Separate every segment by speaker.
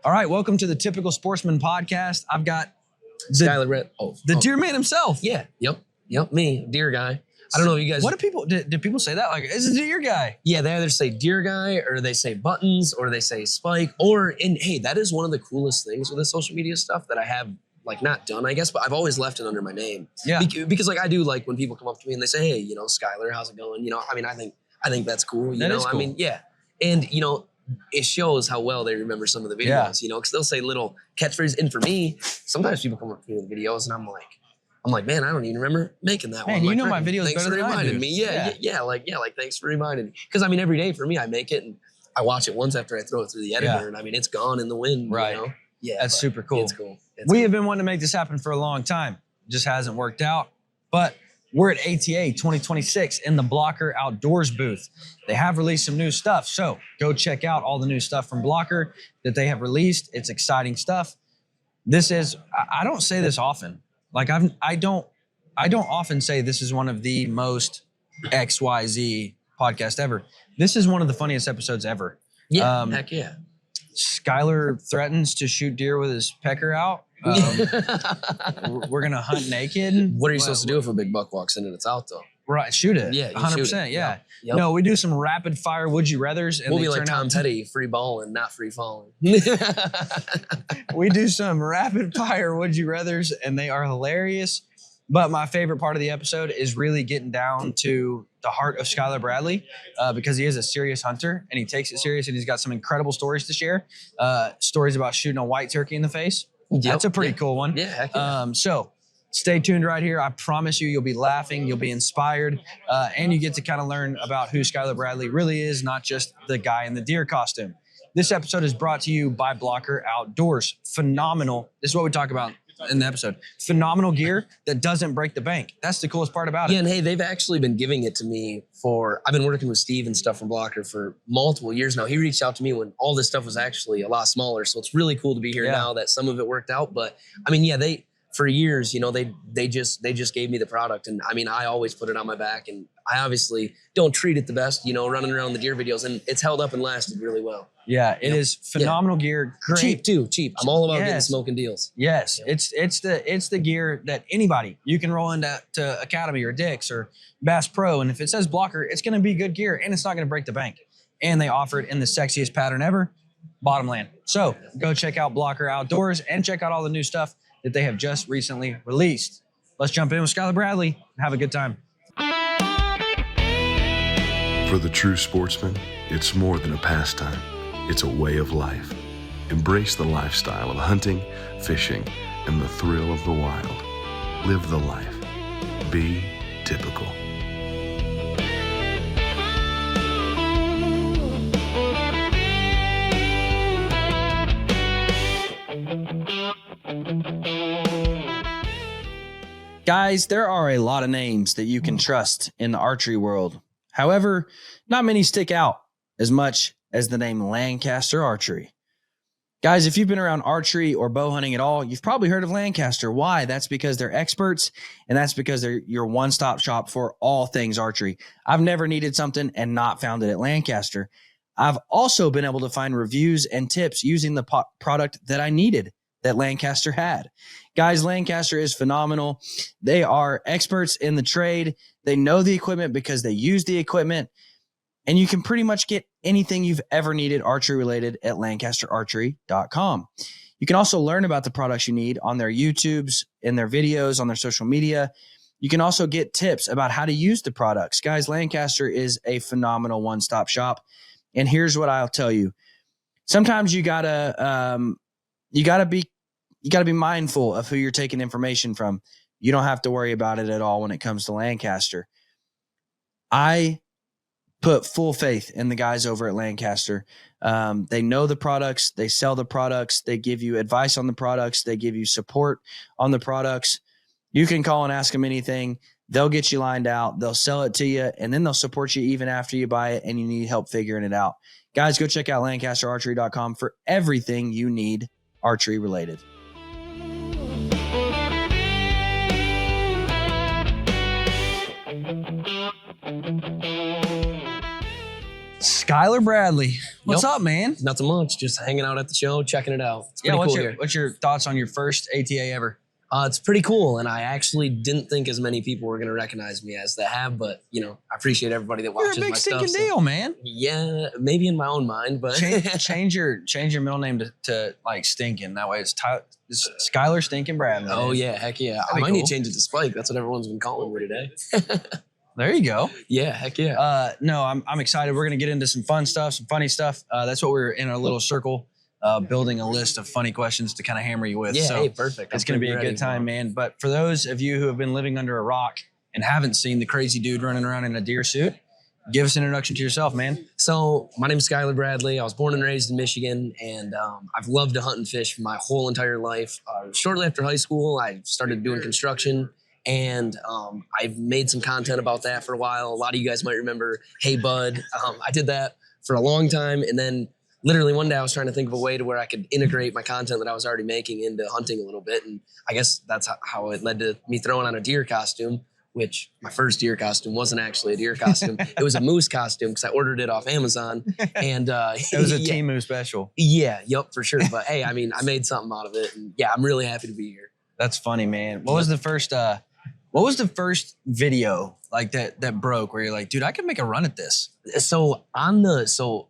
Speaker 1: All right, welcome to the Typical Sportsman podcast. I've got
Speaker 2: Skyler Bradley.
Speaker 1: The deer man himself.
Speaker 2: Yeah. Yep. Me, deer guy. I don't know if you guys.
Speaker 1: What do people? Did people say that? Like, it's a deer guy.
Speaker 2: Yeah, they either say deer guy or they say buttons or they say spike hey, that is one of the coolest things with the social media stuff that I have like not done, I guess, but I've always left it under my name.
Speaker 1: Yeah.
Speaker 2: Because like I do like when people come up to me and they say, hey, Skyler, how's it going? I think that's cool.
Speaker 1: That is cool.
Speaker 2: I mean, yeah. And it shows how well they remember some of the videos, because they'll say little catchphrases. And for me, sometimes people come up to me with videos and I'm like, man, I don't even remember making that one.
Speaker 1: Man,
Speaker 2: Like,
Speaker 1: my videos better than I do.
Speaker 2: Me. Yeah. Like, thanks for reminding me. Because every day for me, I make it and I watch it once after I throw it through the editor, and it's gone in the wind.
Speaker 1: Right.
Speaker 2: Yeah.
Speaker 1: That's super cool.
Speaker 2: It's cool.
Speaker 1: We have been wanting to make this happen for a long time. Just hasn't worked out. But we're at ATA 2026 in the Blocker Outdoors booth. They have released some new stuff. So go check out all the new stuff from Blocker that they have released. It's exciting stuff. I don't say this often. Like I don't often say this is one of the most XYZ podcast ever. This is one of the funniest episodes ever.
Speaker 2: Yeah, heck yeah.
Speaker 1: Skyler threatens to shoot deer with his pecker out. We're going to hunt naked.
Speaker 2: What are you supposed to do if a big buck walks in and it's out though?
Speaker 1: Right, shoot it.
Speaker 2: Yeah,
Speaker 1: 100%. Yeah.
Speaker 2: Yep.
Speaker 1: No, we do some rapid fire would you rathers. And
Speaker 2: we'll be like Tom Petty, free balling, not free falling.
Speaker 1: We do some rapid fire would you rathers, and they are hilarious. But my favorite part of the episode is really getting down to the heart of Skyler Bradley because he is a serious hunter and he takes it serious and he's got some incredible stories to share. Stories about shooting a white turkey in the face. That's a pretty cool one.
Speaker 2: Yeah, heck yeah.
Speaker 1: So stay tuned right here. I promise you'll be laughing, you'll be inspired, and you get to kind of learn about who Skyler Bradley really is, not just the guy in the deer costume. This episode is brought to you by Blocker Outdoors. Phenomenal. This is what we talk about in the episode. Phenomenal gear that doesn't break the bank. That's the coolest part about it.
Speaker 2: Yeah, and hey, they've actually been giving it to me I've been working with Steve and stuff from Blocker for multiple years now. He reached out to me when all this stuff was actually a lot smaller. So it's really cool to be here now that some of it worked out. But for years, they just gave me the product. And I always put it on my back, and I obviously don't treat it the best, running around the deer videos, and it's held up and lasted really well.
Speaker 1: Yeah, it is phenomenal gear. Great.
Speaker 2: Cheap too, cheap. I'm all about getting smoking deals.
Speaker 1: Yes, it's the gear that anybody, you can roll into Academy or Dick's or Bass Pro, and if it says Blocker, it's going to be good gear, and it's not going to break the bank. And they offer it in the sexiest pattern ever, Bottomland. So go check out Blocker Outdoors and check out all the new stuff that they have just recently released. Let's jump in with Skyler Bradley and have a good time.
Speaker 3: For the true sportsman, it's more than a pastime. It's a way of life. Embrace the lifestyle of hunting, fishing, and the thrill of the wild. Live the life. Be typical.
Speaker 1: Guys, there are a lot of names that you can trust in the archery world. However, not many stick out as much as the name Lancaster Archery. Guys, if you've been around archery or bow hunting at all, you've probably heard of Lancaster. Why? That's because they're experts, and that's because they're your one-stop shop for all things archery. I've never needed something and not found it at Lancaster. I've also been able to find reviews and tips using the product that I needed that Lancaster had. Guys, Lancaster is phenomenal. They are experts in the trade. They know the equipment because they use the equipment. And you can pretty much get anything you've ever needed archery related at lancasterarchery.com. You can also learn about the products you need on their YouTubes, in their videos, on their social media. You can also get tips about how to use the products. Guys, Lancaster is a phenomenal one-stop shop. And here's what I'll tell you. Sometimes you gotta be mindful of who you're taking information from. You don't have to worry about it at all when it comes to Lancaster. I put full faith in the guys over at Lancaster. They know the products. They sell the products. They give you advice on the products. They give you support on the products. You can call and ask them anything. They'll get you lined out. They'll sell it to you, and then they'll support you even after you buy it and you need help figuring it out. Guys, go check out lancasterarchery.com for everything you need archery related. Skyler Bradley. What's up, man?
Speaker 2: Nothing much. Just hanging out at the show, checking it out. It's pretty cool here.
Speaker 1: What's your thoughts on your first ATA ever?
Speaker 2: It's pretty cool, and I actually didn't think as many people were going to recognize me as they have, but, you know, I appreciate everybody that watches my stuff.
Speaker 1: You're a big stinking deal, man.
Speaker 2: Yeah, maybe in my own mind, but...
Speaker 1: change your middle name to like Stinking. That way it's Skyler Stinking Bradley.
Speaker 2: Oh, yeah, heck yeah. I might need to change it to Spike. That's what everyone's been calling me today.
Speaker 1: There you go.
Speaker 2: Yeah, heck yeah.
Speaker 1: No, I'm excited. We're going to get into some fun stuff, some funny stuff. That's what we're in our little circle. Building a list of funny questions to kind of hammer you with.
Speaker 2: Yeah,
Speaker 1: so
Speaker 2: hey, perfect.
Speaker 1: It's going to be a good time, man. But for those of you who have been living under a rock and haven't seen the crazy dude running around in a deer suit, give us an introduction to yourself, man.
Speaker 2: So my name is Skyler Bradley. I was born and raised in Michigan, and I've loved to hunt and fish my whole entire life. Shortly after high school, I started doing construction, and I've made some content about that for a while. A lot of you guys might remember Hey Bud. I did that for a long time, and then literally one day I was trying to think of a way to where I could integrate my content that I was already making into hunting a little bit. And I guess that's how it led to me throwing on a deer costume, which my first deer costume wasn't actually a deer costume. It was a moose costume because I ordered it off Amazon. And it
Speaker 1: was a Temu special.
Speaker 2: Yeah, yep, for sure. But hey, I mean, I made something out of it. And yeah, I'm really happy to be here.
Speaker 1: That's funny, man. What was the first video like that broke where you're like, dude, I could make a run at this?
Speaker 2: So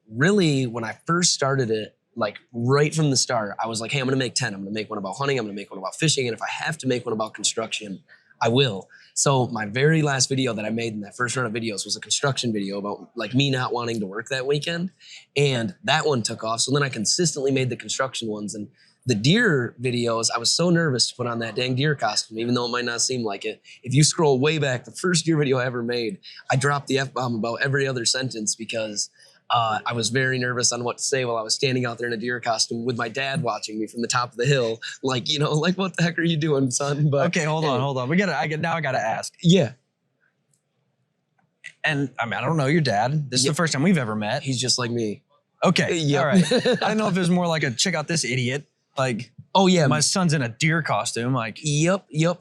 Speaker 2: really when I first started it, like right from the start, I was like, hey, I'm going to make 10. I'm going to make one about hunting. I'm going to make one about fishing. And if I have to make one about construction, I will. So my very last video that I made in that first run of videos was a construction video about like me not wanting to work that weekend. And that one took off. So then I consistently made the construction ones. And the deer videos, I was so nervous to put on that dang deer costume, even though it might not seem like it. If you scroll way back, the first deer video I ever made, I dropped the F-bomb about every other sentence because I was very nervous on what to say while I was standing out there in a deer costume with my dad watching me from the top of the hill. Like, you know, like, what the heck are you doing, son? But
Speaker 1: okay, hold on. I gotta ask.
Speaker 2: Yeah.
Speaker 1: And I mean, I don't know your dad. This is the first time we've ever met.
Speaker 2: He's just like me.
Speaker 1: Okay.
Speaker 2: Yep.
Speaker 1: All right. I didn't know if it was more like a check out this idiot. Like,
Speaker 2: oh yeah,
Speaker 1: my son's in a deer costume. Like,
Speaker 2: yep. Yeah,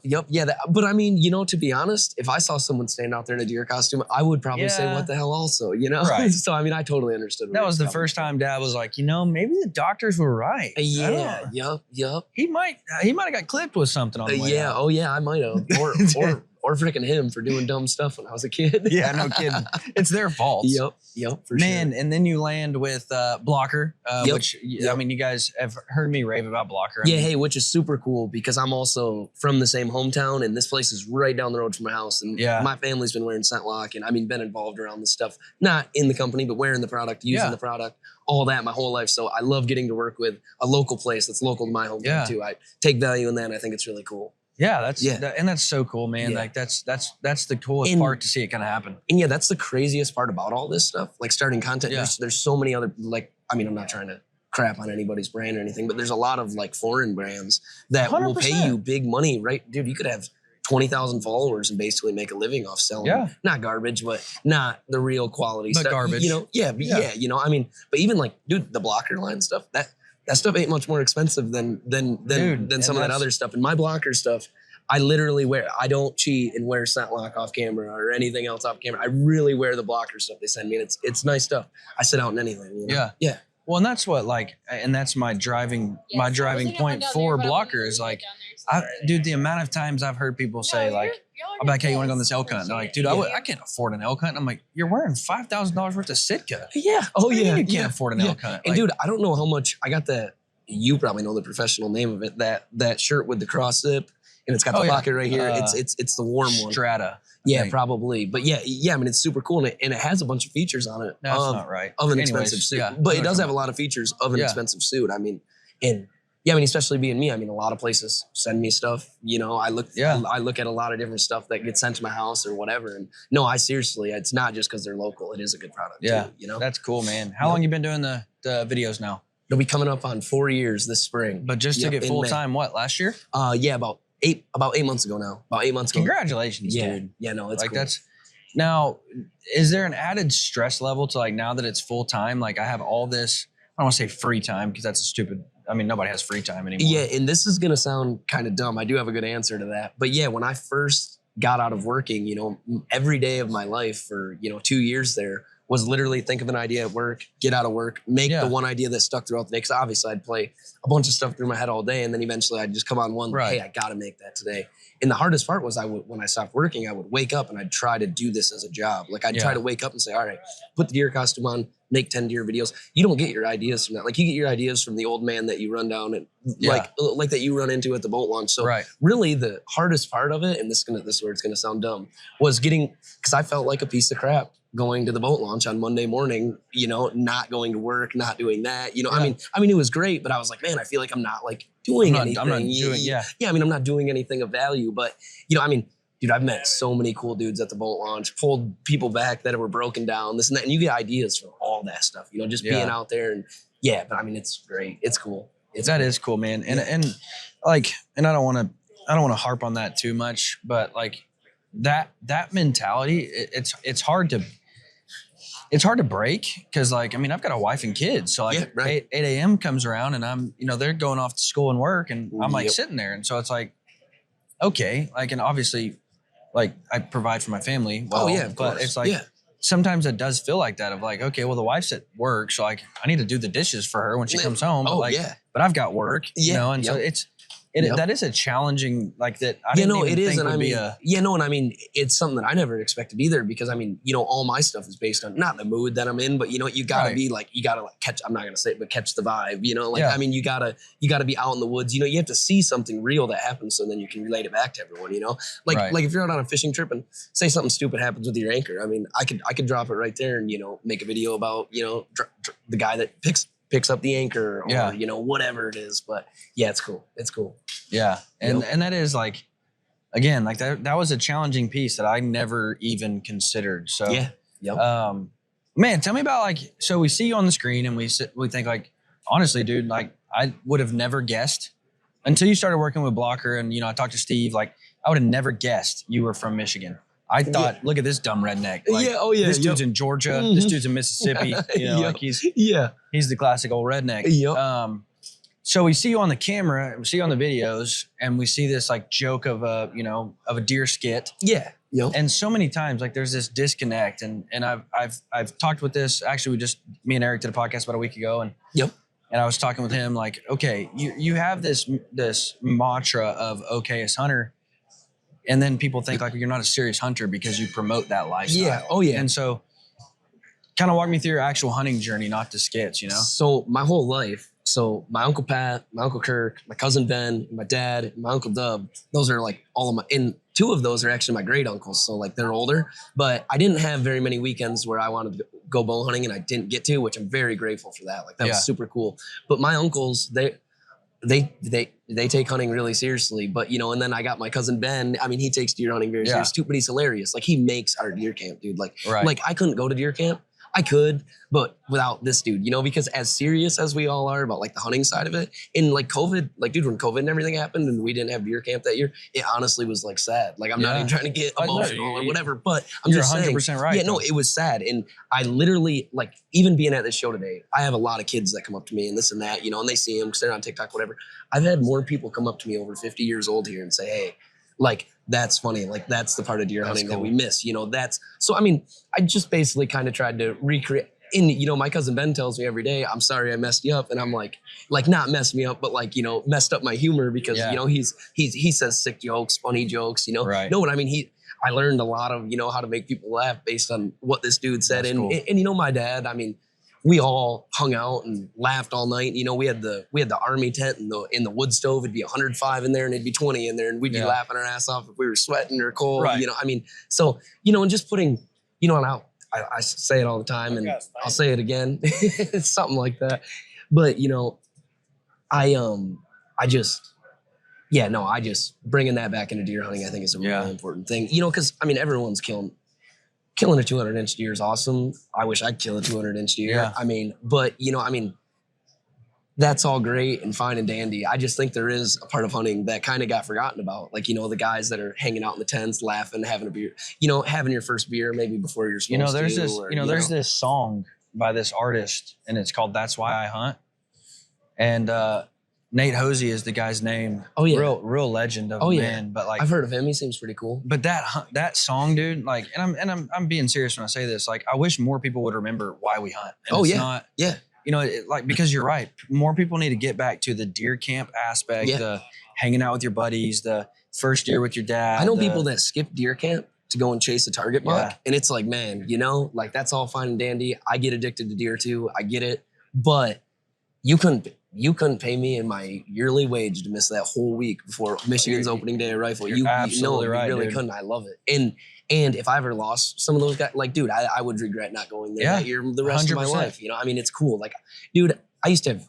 Speaker 2: but I mean, you know, to be honest, if I saw someone stand out there in a deer costume, I would probably say, "What the hell?" Also, you know.
Speaker 1: Right.
Speaker 2: So I mean, I totally understood.
Speaker 1: That was the first time Dad was like, you know, maybe the doctors were right.
Speaker 2: Yeah. Yep.
Speaker 1: He might have got clipped with something on the way out.
Speaker 2: Oh yeah, I might have. Or freaking him for doing dumb stuff when I was a kid.
Speaker 1: Yeah, no kidding. It's their fault.
Speaker 2: Yep, for
Speaker 1: Man,
Speaker 2: sure.
Speaker 1: and then you land with Blocker, which, I mean, you guys have heard me rave about Blocker.
Speaker 2: Hey, which is super cool because I'm also from the same hometown, and this place is right down the road from my house. And my family's been wearing scent lock, and I mean, been involved around this stuff, not in the company, but wearing the product, using the product, all that my whole life. So I love getting to work with a local place that's local to my hometown too. I take value in that, and I think it's really cool.
Speaker 1: Yeah, and that's so cool, man. Yeah. Like that's the coolest part to see it kind of happen.
Speaker 2: And yeah, that's the craziest part about all this stuff. Like starting content, there's so many other, like, I mean, I'm not trying to crap on anybody's brand or anything, but there's a lot of like foreign brands that 100%. Will pay you big money, right? Dude, you could have 20,000 followers and basically make a living off selling, not garbage, but not the real quality stuff.
Speaker 1: Garbage.
Speaker 2: You know, you know, I mean, but even like, dude, the Blocker line stuff, that stuff ain't much more expensive than some of that other stuff. And my Blocker stuff, I literally I don't cheat and wear scent lock off camera or anything else off camera. I really wear the Blocker stuff they send me, and it's nice stuff. I sit out in anything. You know? Yeah.
Speaker 1: Well, and that's what and that's my driving point for Blocker is like, dude, the amount of times I've heard people say like, I'm like, hey, you want to go on this elk hunt? And they're like, dude, I can't afford an elk hunt. And I'm like, you're wearing $5,000 worth of Sitka.
Speaker 2: Yeah. Oh yeah.
Speaker 1: You can't afford an elk hunt.
Speaker 2: And dude, I don't know how much I got that. You probably know the professional name of it. That shirt with the cross zip. And it's got the pocket right here. It's the warm one.
Speaker 1: Strata.
Speaker 2: Yeah, probably. But yeah. I mean, it's super cool, and it has a bunch of features on it.
Speaker 1: That's not right.
Speaker 2: Of an expensive suit, but it does have a lot of features of an expensive suit. I mean, and I mean, especially being me. I mean, a lot of places send me stuff. You know, I look at a lot of different stuff that gets sent to my house or whatever. And no, it's not just because they're local. It is a good product.
Speaker 1: Yeah,
Speaker 2: too, you know,
Speaker 1: that's cool, man. How long you been doing the videos now?
Speaker 2: It'll be coming up on 4 years this spring.
Speaker 1: But just to get full time, what, last year?
Speaker 2: About 8 months ago now. About 8 months ago.
Speaker 1: Congratulations, dude.
Speaker 2: Yeah, no, it's
Speaker 1: like
Speaker 2: cool.
Speaker 1: Now, is there an added stress level to like now that it's full time? Like I have all this, I don't want to say free time because that's a stupid, I mean, nobody has free time anymore.
Speaker 2: Yeah, and this is going to sound kind of dumb. I do have a good answer to that. But yeah, when I first got out of working, you know, every day of my life for, 2 years there was literally think of an idea at work, get out of work, make the one idea that stuck throughout the day. Because obviously I'd play a bunch of stuff through my head all day, and then eventually I'd just come on one, like, hey, I got to make that today. And the hardest part was when I stopped working, I would wake up and I'd try to do this as a job. Like I'd try to wake up and say, all right, put the deer costume on, make 10 deer videos. You don't get your ideas from that. Like you get your ideas from the old man that you run down and like that you run into at the boat launch. So really the hardest part of it, and this is where it's gonna sound dumb, was because I felt like a piece of crap going to the boat launch on Monday morning, you know, not going to work, not doing that. You know, I mean, it was great, but I was like, man, I feel like I'm not like doing anything. I'm not doing, I mean, I'm not doing anything of value, but you know, I mean, dude, I've met so many cool dudes at the boat launch, pulled people back that were broken down, this and that, and you get ideas from all that stuff, you know, just being out there and but I mean, it's great. It's cool. That
Speaker 1: is cool, man. And like, and I don't want to harp on that too much, but like that mentality, it's hard to break because, like, I mean, I've got a wife and kids. So, like, 8 a.m. comes around and I'm, you know, they're going off to school and work and I'm, like, sitting there. And so it's like, okay, like, and obviously, like, I provide for my family. Well, of course. But it's like, sometimes it does feel like that of like, okay, well, the wife's at work. So, like, I need to do the dishes for her when she comes home. But, but I've got work, you know, and so that is a challenging, like that. I didn't even think would be a.
Speaker 2: And I mean, it's something that I never expected either because I mean, you know, all my stuff is based on not the mood that I'm in, but you know, you gotta be like, you gotta like catch. I'm not gonna say it, but catch the vibe. You know, like I mean, you gotta be out in the woods. You know, you have to see something real that happens, so then you can relate it back to everyone. You know, like if you're out on a fishing trip and say something stupid happens with your anchor, I mean, I could drop it right there and you know make a video about you know the guy that picks up the anchor or you know whatever it is. But yeah, it's cool. It's cool.
Speaker 1: Yeah. And that is like, again, like that was a challenging piece that I never even considered. So, man, tell me about like, so we see you on the screen and we think like, honestly, dude, like I would have never guessed until you started working with Blocker. And, you know, I talked to Steve, like I would have never guessed you were from Michigan. I thought, look at this dumb redneck. Like, this dude's in Georgia. This dude's in Mississippi. You know, like he's the classic old redneck. So we see you on the camera, we see you on the videos, and we see this like joke of a deer skit. And so many times, like there's this disconnect, and I've talked with this. Actually, me and Eric did a podcast about a week ago, and I was talking with him like, okay, you have this mantra of okay as hunter, and then people think like you're not a serious hunter because you promote that lifestyle. And so, kind of walk me through your actual hunting journey, not the skits, you know.
Speaker 2: So my whole life. So my Uncle Pat, my Uncle Kirk, my cousin Ben, my dad, my Uncle Dub, those are like all of and 2 of those are actually my great uncles. So like they're older, but I didn't have very many weekends where I wanted to go bow hunting and I didn't get to, which I'm very grateful for that. Like that was super cool. But my uncles, they take hunting really seriously, but you know, and then I got my cousin Ben. I mean, he takes deer hunting very serious too, but he's hilarious. Like he makes our deer camp, dude. Like I couldn't go to deer camp. I could, but without this dude, you know, because as serious as we all are about like the hunting side of it, in like COVID, like dude, when COVID and everything happened and we didn't have deer camp that year, it honestly was like sad. Like I'm not even trying to get emotional or whatever, but I'm just saying. You're 100% right. Yeah, no, it was sad. And I literally, like even being at this show today, I have a lot of kids that come up to me and this and that, you know, and they see him because they're on TikTok, whatever. I've had more people come up to me over 50 years old here and say, hey, like, that's funny. Like, that's the part of deer hunting that we miss. You know, so, I mean, I just basically kind of tried to recreate. And, you know, my cousin Ben tells me every day, I'm sorry I messed you up. And I'm like not messed me up, but like, you know, messed up my humor because, you know, he says sick jokes, funny jokes, you know. No, but I mean, I learned a lot of, you know, how to make people laugh based on what this dude said. And you know, my dad, I mean, we all hung out and laughed all night. You know, we had the army tent in the wood stove. It'd be 105 in there and it'd be 20 in there. And we'd be laughing our ass off if we were sweating or cold. You know, I mean, so, you know, and just putting, you know, and I say it all the time and I'll say it again. It's something like that. But, you know, I just bringing that back into deer hunting, I think is a really important thing. You know, because, I mean, everyone's killing a 200-inch deer is awesome. I wish I'd kill a 200-inch deer. I mean, but, you know, I mean, that's all great and fine and dandy. I just think there is a part of hunting that kind of got forgotten about. Like, you know, the guys that are hanging out in the tents, laughing, having a beer, you know, having your first beer maybe before you're supposed to.
Speaker 1: There's this song by this artist and it's called That's Why I Hunt. And Nate Hosey is the guy's name.
Speaker 2: Oh yeah,
Speaker 1: real legend of a man. But like
Speaker 2: I've heard of him. He seems pretty cool.
Speaker 1: But that song, dude, like, and I'm being serious when I say this. Like, I wish more people would remember why we hunt. And it's not, you know, like, because you're right. More people need to get back to the deer camp aspect, the hanging out with your buddies, the first deer with your dad.
Speaker 2: I know people that skip deer camp to go and chase a target buck, and it's like, man, you know, like that's all fine and dandy. I get addicted to deer too. I get it, but you couldn't pay me in my yearly wage to miss that whole week before Michigan's opening day of rifle. You
Speaker 1: absolutely right,
Speaker 2: you really
Speaker 1: dude.
Speaker 2: couldn't. I love it. And if I ever lost some of those guys, like, dude, I would regret not going there that year the rest 100%. Of my life. You know, I mean, it's cool. Like, dude, I used to have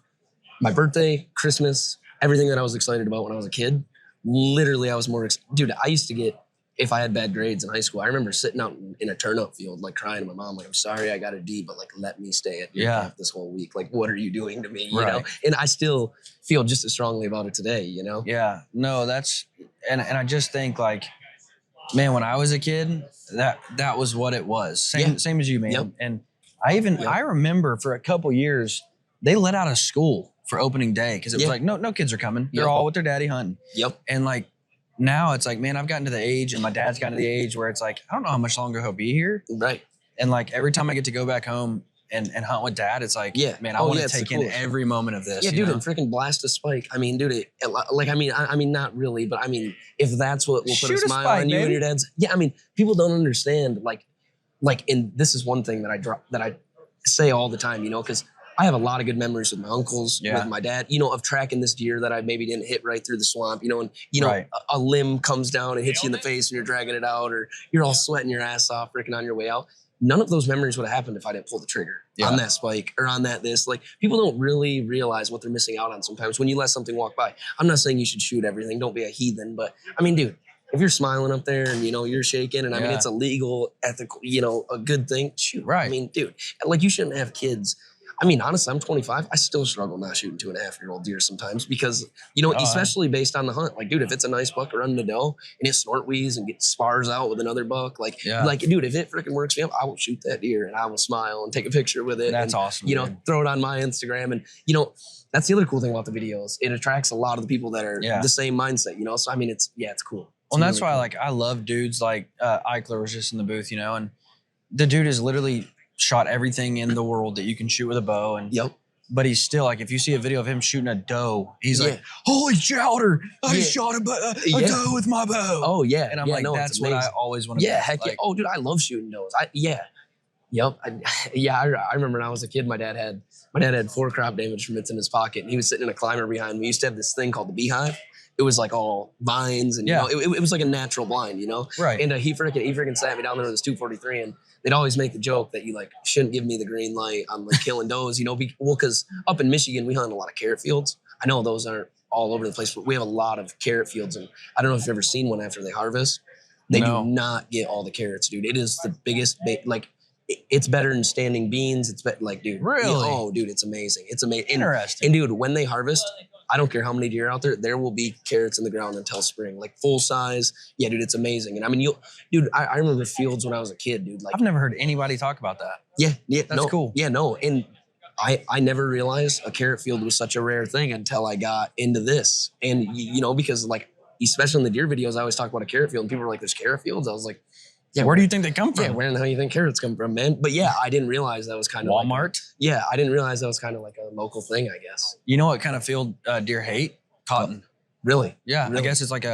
Speaker 2: my birthday, Christmas, everything that I was excited about when I was a kid. Literally, I was more, dude, I used to get, if I had bad grades in high school, I remember sitting out in a turnout field, like crying to my mom, like, I'm sorry I got a D, but like, let me stay at your camp this whole week. Like, what are you doing to me? You know? And I still feel just as strongly about it today, you know?
Speaker 1: Yeah, no, that's, and I just think like, man, when I was a kid, that was what it was. Same as you, man.
Speaker 2: Yep.
Speaker 1: And I remember for a couple years, they let out of school for opening day because it was like, no kids are coming. They're all with their daddy hunting.
Speaker 2: Yep.
Speaker 1: And like, now it's like, man, I've gotten to the age and my dad's gotten to the age where it's like, I don't know how much longer he'll be here.
Speaker 2: Right.
Speaker 1: And like every time I get to go back home and hunt with dad, it's like, man, I want to take in every moment of this.
Speaker 2: Yeah, dude, and freaking blast a spike. I mean, dude, I mean, not really, but I mean, if that's what will put a smile on you and your dad's. Yeah, I mean, people don't understand, like, and this is one thing that I say all the time, you know, because I have a lot of good memories with my uncles, with my dad, you know, of tracking this deer that I maybe didn't hit right through the swamp, you know, and, you know, a limb comes down and hits you in the face and you're dragging it out, or you're all sweating your ass off, freaking on your way out. None of those memories would have happened if I didn't pull the trigger on that spike or on this. Like, people don't really realize what they're missing out on sometimes when you let something walk by. I'm not saying you should shoot everything. Don't be a heathen. But, I mean, dude, if you're smiling up there and, you know, you're shaking and, I mean, it's a legal, ethical, you know, a good thing, shoot. Right. I mean, dude, like, you shouldn't have kids. I mean, honestly, I'm 25. I still struggle not shooting 2.5-year-old deer sometimes because, you know, especially based on the hunt. Like, dude, if it's a nice buck running a doe and it snort wheeze and gets spars out with another buck, like, dude, if it freaking works me up, I will shoot that deer and I will smile and take a picture with it.
Speaker 1: That's awesome.
Speaker 2: You know, throw it on my Instagram. And, you know, that's the other cool thing about the videos. It attracts a lot of the people that are the same mindset, you know? So, I mean, it's cool.
Speaker 1: Well, and that's why, like, I love dudes like Eichler was just in the booth, you know, and the dude is literally shot everything in the world that you can shoot with a bow. And but he's still like, if you see a video of him shooting a doe, he's like, holy chowder, I shot a doe with my bow.
Speaker 2: Oh yeah.
Speaker 1: And I'm like, no, that's what I always want to
Speaker 2: do. Heck yeah. Oh dude, I love shooting does. I remember when I was a kid, my dad had 4 crop damage from mitts in his pocket, and he was sitting in a climber behind me. We used to have this thing called the beehive. It was like all vines and, you know, it was like a natural blind, you know?
Speaker 1: Right.
Speaker 2: And he freaking sat me down there with his 243, and they'd always make the joke that you like shouldn't give me the green light on like killing does, you know? Because up in Michigan, we hunt a lot of carrot fields. I know those aren't all over the place, but we have a lot of carrot fields. And I don't know if you've ever seen one after they harvest. They do not get all the carrots, dude. It is the biggest, it's better than standing beans. It's like, dude.
Speaker 1: Really?
Speaker 2: Oh, dude, it's amazing. It's amazing.
Speaker 1: Interesting.
Speaker 2: And dude, when they harvest, I don't care how many deer out there will be carrots in the ground until spring, like full size. Yeah, dude, it's amazing. And I mean, I remember fields when I was a kid, dude. Like,
Speaker 1: I've never heard anybody talk about that.
Speaker 2: Yeah,
Speaker 1: that's cool.
Speaker 2: Yeah, no. And I never realized a carrot field was such a rare thing until I got into this. And, you know, because like, especially in the deer videos, I always talk about a carrot field and people were like, there's carrot fields. I was like, yeah,
Speaker 1: where do you think they come from?
Speaker 2: Yeah, where in the hell do you think carrots come from, man? But yeah, I didn't realize that was kind of
Speaker 1: Walmart.
Speaker 2: I didn't realize that was kind of like a local thing, I guess.
Speaker 1: You know what kind of field deer hate? Cotton.
Speaker 2: Really?
Speaker 1: Yeah,
Speaker 2: really?
Speaker 1: I guess it's like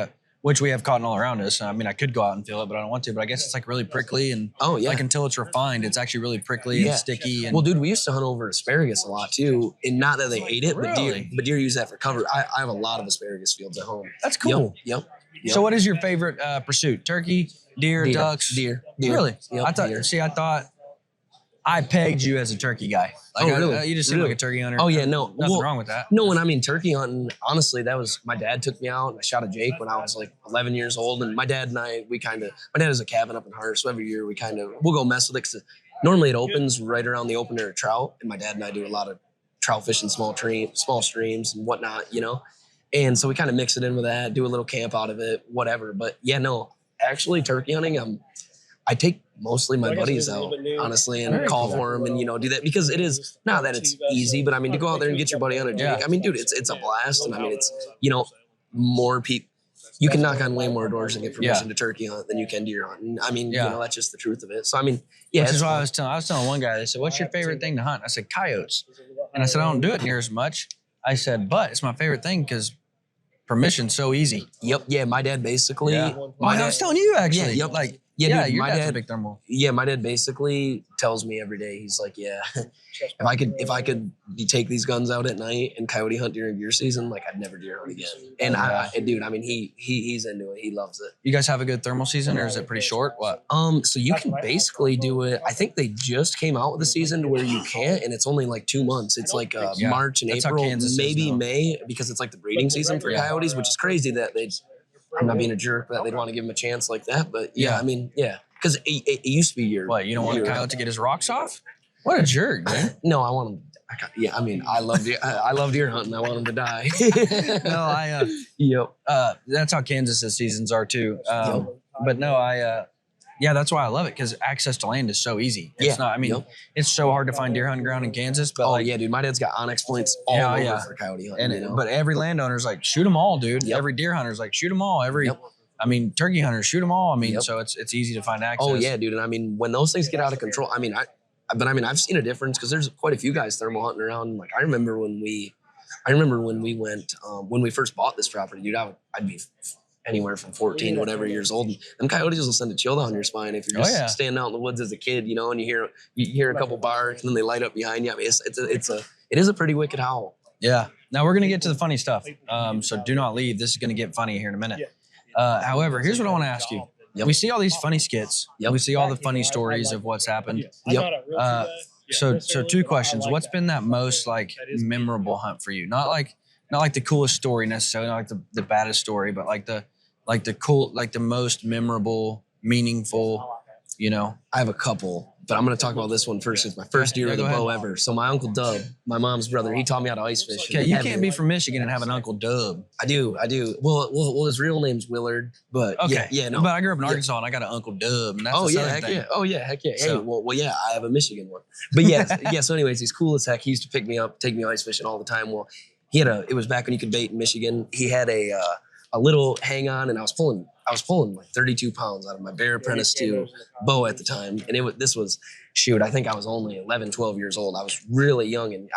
Speaker 1: which we have cotton all around us. I mean, I could go out and feel it, but I don't want to. But I guess it's like really prickly and like until it's refined, it's actually really prickly and sticky. And,
Speaker 2: well, dude, we used to hunt over asparagus a lot too, and not that they ate it, but deer use that for cover. I have a lot of asparagus fields at home.
Speaker 1: That's cool.
Speaker 2: Yep.
Speaker 1: So, what is your favorite pursuit? Turkey, deer, ducks,
Speaker 2: deer.
Speaker 1: Really?
Speaker 2: Yep,
Speaker 1: I thought I pegged you as a turkey guy. Like,
Speaker 2: really?
Speaker 1: You just seem like a turkey hunter.
Speaker 2: Oh yeah, no,
Speaker 1: nothing wrong with that.
Speaker 2: No, and I mean turkey hunting. Honestly, that was my dad took me out and I shot a Jake when I was like 11 years old. And my dad and I, my dad has a cabin up in Hart, so every year we'll go mess with it. 'Cause normally it opens right around the opener of trout, and my dad and I do a lot of trout fishing, small streams and whatnot, you know. And so we kind of mix it in with that, do a little camp out of it, whatever. But yeah, no, actually turkey hunting, I take mostly my buddies out, honestly, and call for them and, you know, do that because it is not that it's easy, but I mean, to go out there and get your buddy on a jig, I mean, dude, it's a blast. And I mean, it's, you know, more people, you can knock on way more doors and get permission to turkey hunt than you can deer hunt. And I mean, you know, that's just the truth of it. So, I mean, yeah.
Speaker 1: Which is why I was telling one guy, they said, what's your favorite thing to hunt? I said, coyotes. And I said, I don't do it near as much. I said, but it's my favorite thing because permission's so easy.
Speaker 2: Yep. Yeah. My dad basically.
Speaker 1: Yeah. I was telling you actually.
Speaker 2: Yeah. Yep.
Speaker 1: Like,
Speaker 2: yeah, dude,
Speaker 1: your
Speaker 2: my
Speaker 1: dad's
Speaker 2: dad,
Speaker 1: a big thermal.
Speaker 2: Yeah, my dad basically tells me every day, he's like, yeah, if I could take these guns out at night and coyote hunt during deer season, like I'd never deer hunt again. And dude, I mean, he's into it. He loves it.
Speaker 1: You guys have a good thermal season, or is it pretty short? What?
Speaker 2: So you can basically do it. I think they just came out with a season to where you can't, and it's only like 2 months. It's like March and April, maybe May, because it's like the breeding season for coyotes, which is crazy that I'm not being a jerk, but they'd want to give him a chance like that. But I mean, because it used to be your.
Speaker 1: What, you don't want a coyote to get his rocks off? What a jerk, man.
Speaker 2: No, I want him. I mean, I love deer hunting. I want him to die.
Speaker 1: No, that's how Kansas's seasons are too. But no, that's why I love it, because access to land is so easy. It's not, I mean, it's so hard to find deer hunting ground in Kansas. But
Speaker 2: dude, my dad's got onyx points all over for coyote hunting.
Speaker 1: And
Speaker 2: you know?
Speaker 1: But every landowner's like, shoot them all, dude. Every deer hunter's like, shoot them all. I mean, turkey hunters, shoot them all. I mean, so it's easy to find access.
Speaker 2: Oh yeah, dude. And I mean, when those things get out of control, I mean, I've seen a difference because there's quite a few guys thermal hunting around. Like I remember when we went, when we first bought this property, dude, I'd be anywhere from 14 to whatever years old. And them coyotes will send a chill down your spine if you're just standing out in the woods as a kid, you know, and you hear a couple barks and then they light up behind you. I mean, it is a pretty wicked howl.
Speaker 1: Yeah. Now we're going to get to the funny stuff. So do not leave. This is going to get funny here in a minute. However, here's what I want to ask you. We see all these funny skits. We see all the funny stories of what's happened. So 2 questions. What's been that most like memorable hunt for you? Not like the coolest story necessarily, not like the baddest story, but like the most memorable, meaningful, you know.
Speaker 2: I have a couple, but I'm going to talk about this one first. It's my first deer with a bow ever. So my Uncle Dub, my mom's brother, he taught me how to ice fish.
Speaker 1: Okay, you can't be from Michigan and have an Uncle Dub.
Speaker 2: I do. Well, his real name's Willard, but no.
Speaker 1: But I grew up in Arkansas and I got an Uncle Dub. And that's
Speaker 2: heck
Speaker 1: thing.
Speaker 2: yeah. Oh yeah, heck yeah. Hey, I have a Michigan one. But so anyways, he's cool as heck. He used to pick me up, take me ice fishing all the time. Well, it was back when you could bait in Michigan. He had a little hang on, and I was pulling like 32 pounds out of my Bear Apprentice 2 bow at the time. And this was, I think I was only 11, 12 years old. I was really young. And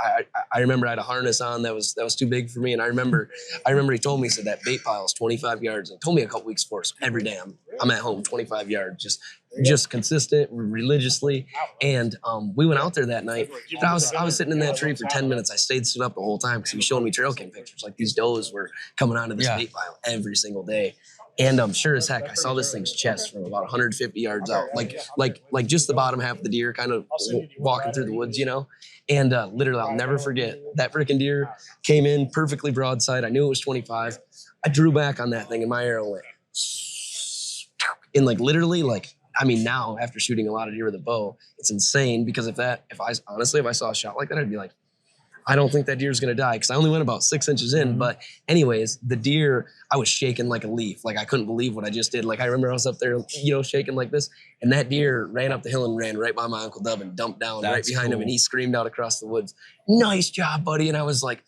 Speaker 2: I remember I had a harness on that was too big for me. And I remember he told me, he said that bait pile is 25 yards. And he told me a couple weeks before, so every day I'm at home 25 yards, just consistent, religiously. And we went out there that night. And I was sitting in that tree for 10 minutes. I stayed stood up the whole time because he was showing me trail cam pictures. Like these does were coming onto this bait pile every single day. And sure as heck, I saw this thing's chest from about 150 yards out, like just the bottom half of the deer, kind of walking through the woods, you know. And literally, I'll never forget that freaking deer came in perfectly broadside. I knew it was 25. I drew back on that thing, and my arrow went. And literally, I mean, now after shooting a lot of deer with a bow, it's insane because if I saw a shot like that, I'd be like, I don't think that deer's going to die, because I only went about 6 inches in. But anyways, the deer, I was shaking like a leaf. Like I couldn't believe what I just did. Like I remember I was up there, shaking like this, and that deer ran up the hill and ran right by my Uncle Dub and dumped down right behind him. And he screamed out across the woods, "Nice job, buddy." And I was like,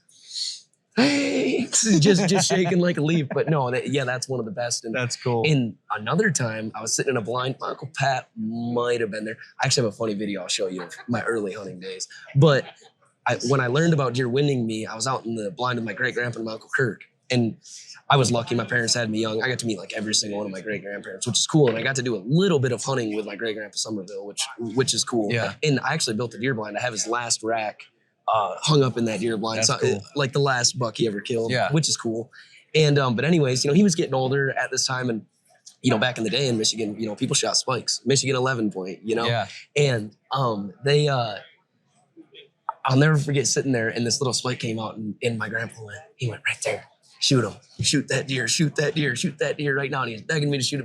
Speaker 2: hey, just shaking like a leaf. But no, that's one of the best. And
Speaker 1: that's cool.
Speaker 2: And another time I was sitting in a blind, my Uncle Pat might have been there. I actually have a funny video I'll show you of my early hunting days. But when I learned about deer winding me, I was out in the blind with my great-grandpa and my Uncle Kirk. And I was lucky. My parents had me young. I got to meet every single one of my great-grandparents, which is cool. And I got to do a little bit of hunting with my great-grandpa Somerville, which is cool. Yeah. And I actually built a deer blind. I have his last rack hung up in that deer blind.
Speaker 1: That's cool.
Speaker 2: Like the last buck he ever killed, which is cool. And but anyways, he was getting older at this time. And, back in the day in Michigan, people shot spikes. Michigan 11 point, Yeah. And they... I'll never forget sitting there, and this little spike came out, and my grandpa went right there. Shoot him. Shoot that deer. Shoot that deer. Shoot that deer right now. And he's begging me to shoot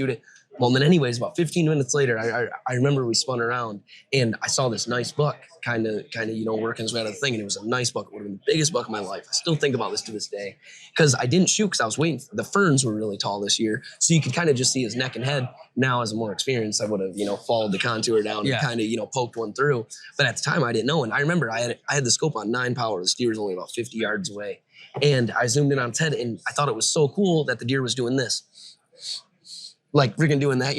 Speaker 2: it, Well, then anyways, about 15 minutes later, I remember we spun around and I saw this nice buck kind of, working his way out of the thing. And it was a nice buck. It would have been the biggest buck of my life. I still think about this to this day because I didn't shoot because I was waiting. The ferns were really tall this year. So you could kind of just see his neck and head. Now, as a more experienced, I would have, followed the contour down and kind of, poked one through. But at the time, I didn't know. And I remember I had the scope on 9 power. The deer was only about 50 yards away. And I zoomed in on its head and I thought it was so cool that the deer was doing this. Like freaking doing that,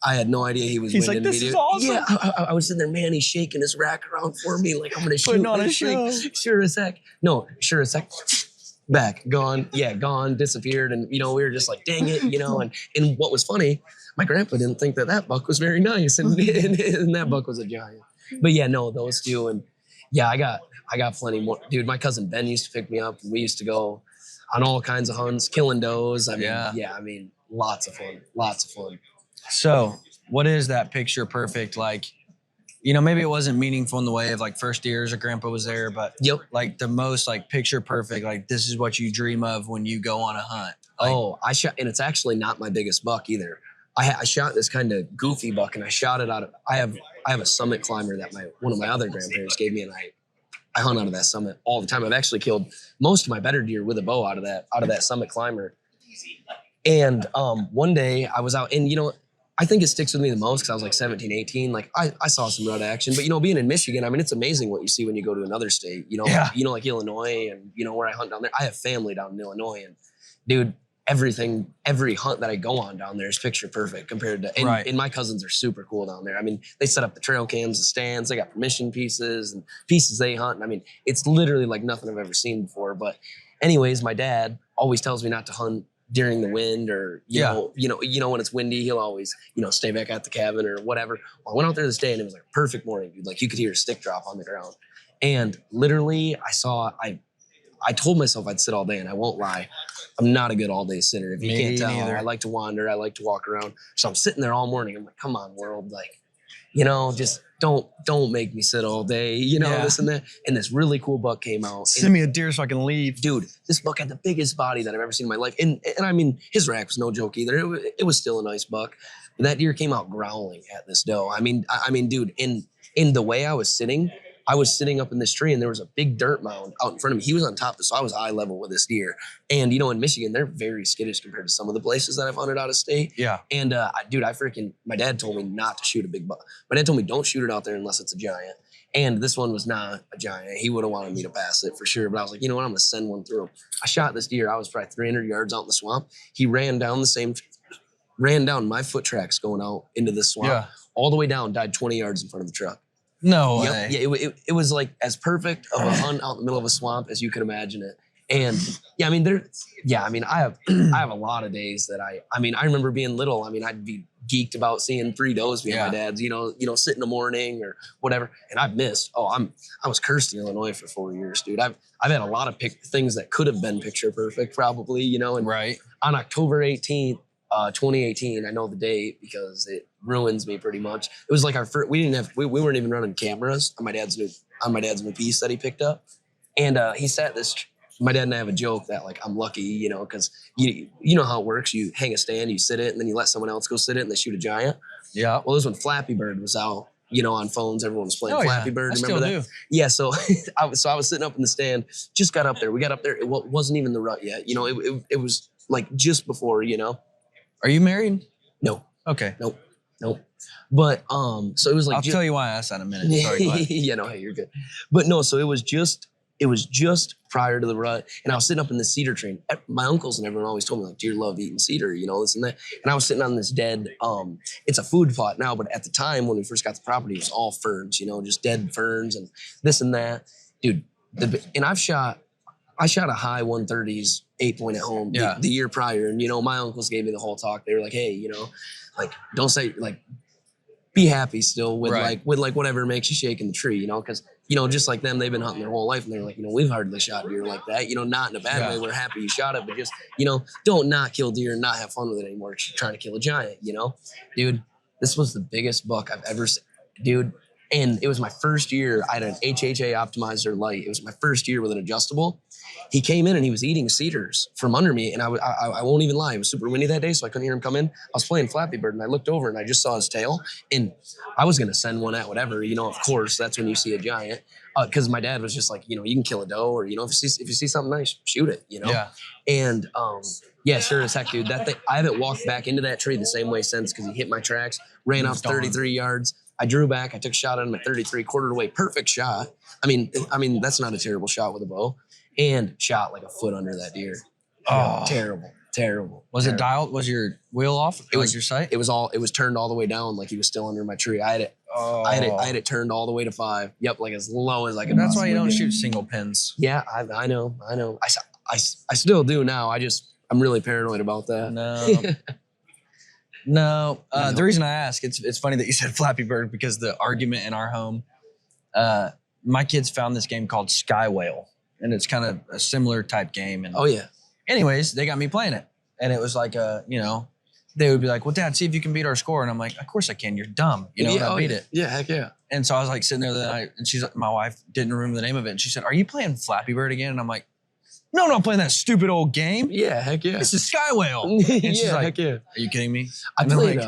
Speaker 2: I had no idea he was
Speaker 1: He's
Speaker 2: winning.
Speaker 1: like, this is awesome.
Speaker 2: Yeah, I was sitting there, man, he's shaking his rack around for me. Like, I'm going to shoot.
Speaker 1: Putting on a show.
Speaker 2: Sure as heck. No, sure as heck. Back, gone. Yeah, gone, disappeared. And, we were just like, dang it, And what was funny, my grandpa didn't think that buck was very nice. And that buck was a giant. But yeah, no, those two. And yeah, I got plenty more. Dude, my cousin Ben used to pick me up. And we used to go on all kinds of hunts, killing does. I mean, lots of fun.
Speaker 1: So what is that picture perfect? Like, maybe it wasn't meaningful in the way of like first deers or grandpa was there, but like the most like picture perfect, like this is what you dream of when you go on a hunt. Like,
Speaker 2: I shot, and it's actually not my biggest buck either. I shot this kind of goofy buck and I shot it out of, I have a summit climber that one of my other grandparents gave me, and I hunt out of that summit all the time. I've actually killed most of my better deer with a bow out of that summit climber. And one day I was out, and I think it sticks with me the most because I was like 17, 18. Like I saw some rut action, but being in Michigan, I mean, it's amazing what you see when you go to another state, like Illinois and where I hunt down there. I have family down in Illinois, and dude, every hunt that I go on down there is picture perfect compared to, and my cousins are super cool down there. I mean, they set up the trail cams, the stands, they got permission pieces and pieces they hunt. And I mean, it's literally like nothing I've ever seen before. But anyways, my dad always tells me not to hunt during the wind or, you know, when it's windy, he'll always, stay back at the cabin or whatever. Well, I went out there this day and it was like a perfect morning, dude. Like you could hear a stick drop on the ground. And literally I told myself I'd sit all day, and I won't lie. I'm not a good all day sitter. If you can't tell, neither. I like to wander. I like to walk around. So I'm sitting there all morning. I'm like, come on, world. Like, just don't make me sit all day, this and that. And this really cool buck came out.
Speaker 1: Send me a deer so I can leave.
Speaker 2: Dude, this buck had the biggest body that I've ever seen in my life. And I mean, his rack was no joke either. It was still a nice buck. But that deer came out growling at this doe. I mean, dude, in the way I was sitting up in this tree, and there was a big dirt mound out in front of me. He was on top of it, so I was eye level with this deer. And, in Michigan, they're very skittish compared to some of the places that I've hunted out of state.
Speaker 1: Yeah.
Speaker 2: And, dude, my dad told me not to shoot a big buck. My dad told me don't shoot it out there unless it's a giant. And this one was not a giant. He would have wanted me to pass it for sure. But I was like, you know what? I'm going to send one through. I shot this deer. I was probably 300 yards out in the swamp. He ran down my foot tracks going out into the swamp, all the way down, died 20 yards in front of the truck.
Speaker 1: No way.
Speaker 2: Yeah, it was like as perfect of a hunt out in the middle of a swamp as you could imagine it. And I have a lot of days that I remember being little. I mean, I'd be geeked about seeing 3 does being my dad's, sit in the morning or whatever. And I've missed. I was cursed in Illinois for 4 years, dude. I've had a lot of things that could have been picture perfect, probably, and on October 18th, 2018, I know the date because it ruins me pretty much. It was like our first, we weren't even running cameras on my dad's new piece that he picked up. And he sat my dad and I have a joke that like, I'm lucky, because you know how it works. You hang a stand, you sit it, and then you let someone else go sit it and they shoot a giant. Yeah. Well, this when Flappy Bird was out, on phones, everyone was playing Flappy Bird. Remember that? Yeah. So I was sitting up in the stand, just got up there. We got up there. It wasn't even the rut yet. It was like just before,
Speaker 1: Are you married?
Speaker 2: No.
Speaker 1: Okay.
Speaker 2: Nope. But so it was like
Speaker 1: I'll tell you why I asked that in a minute. Sorry, go ahead.
Speaker 2: Yeah, no, hey, you're good. But no, so it was just prior to the rut, and I was sitting up in the cedar tree. My uncles and everyone always told me like, deer love eating cedar, this and that. And I was sitting on this dead, it's a food plot now, but at the time when we first got the property, it was all ferns, just dead ferns and this and that. Dude, and I shot a high 130s 8-point at home the year prior. And, my uncles gave me the whole talk. They were like, hey, like, don't say, like, be happy still with like whatever makes you shake in the tree, because, just like them, they've been hunting their whole life. And they're like, we've hardly shot deer like that, not in a bad way. We're happy you shot it, but just, don't not kill deer and not have fun with it anymore. You're trying to kill a giant, dude, this was the biggest buck I've ever seen. Dude, And it was my first year. I had an HHA optimizer light. It was my first year with an adjustable. He came in and he was eating cedars from under me. And I won't even lie. It was super windy that day, so I couldn't hear him come in. I was playing Flappy Bird and I looked over and I just saw his tail. And I was going to send one at whatever, of course, that's when you see a giant. Because my dad was just like, you can kill a doe, or, if you see something nice, shoot it,
Speaker 1: Yeah.
Speaker 2: And sure as heck, dude, that thing, I haven't walked back into that tree the same way since, because he hit my tracks, ran off 33 yards. I drew back. I took a shot at him at 33, quartered away. Perfect shot. I mean, that's not a terrible shot with a bow. And shot like a foot under that deer.
Speaker 1: Oh,
Speaker 2: terrible.
Speaker 1: Was it dialed? Was your wheel off?
Speaker 2: It was
Speaker 1: your sight?
Speaker 2: It was turned all the way down, like he was still under my tree. I had it turned all the way to 5. Yep, like as low as I could.
Speaker 1: That's why you don't shoot single pins.
Speaker 2: Yeah, I know. I still do now. I'm really paranoid about that.
Speaker 1: No. The reason I ask, it's funny that you said Flappy Bird, because the argument in our home, my kids found this game called Sky Whale, and it's kind of a similar type game. And
Speaker 2: oh yeah.
Speaker 1: Anyways, they got me playing it, and it was like they would be like, "Well, Dad, see if you can beat our score," and I'm like, "Of course I can. You're dumb, and I beat it."
Speaker 2: Yeah, heck yeah.
Speaker 1: And so I was like sitting there that night, and my wife didn't remember the name of it, and she said, "Are you playing Flappy Bird again?" And I'm like, "No, I'm not playing that stupid old game.
Speaker 2: Yeah, heck yeah.
Speaker 1: This is Sky Whale." And she's like,
Speaker 2: heck yeah.
Speaker 1: "Are you kidding me?"
Speaker 2: I played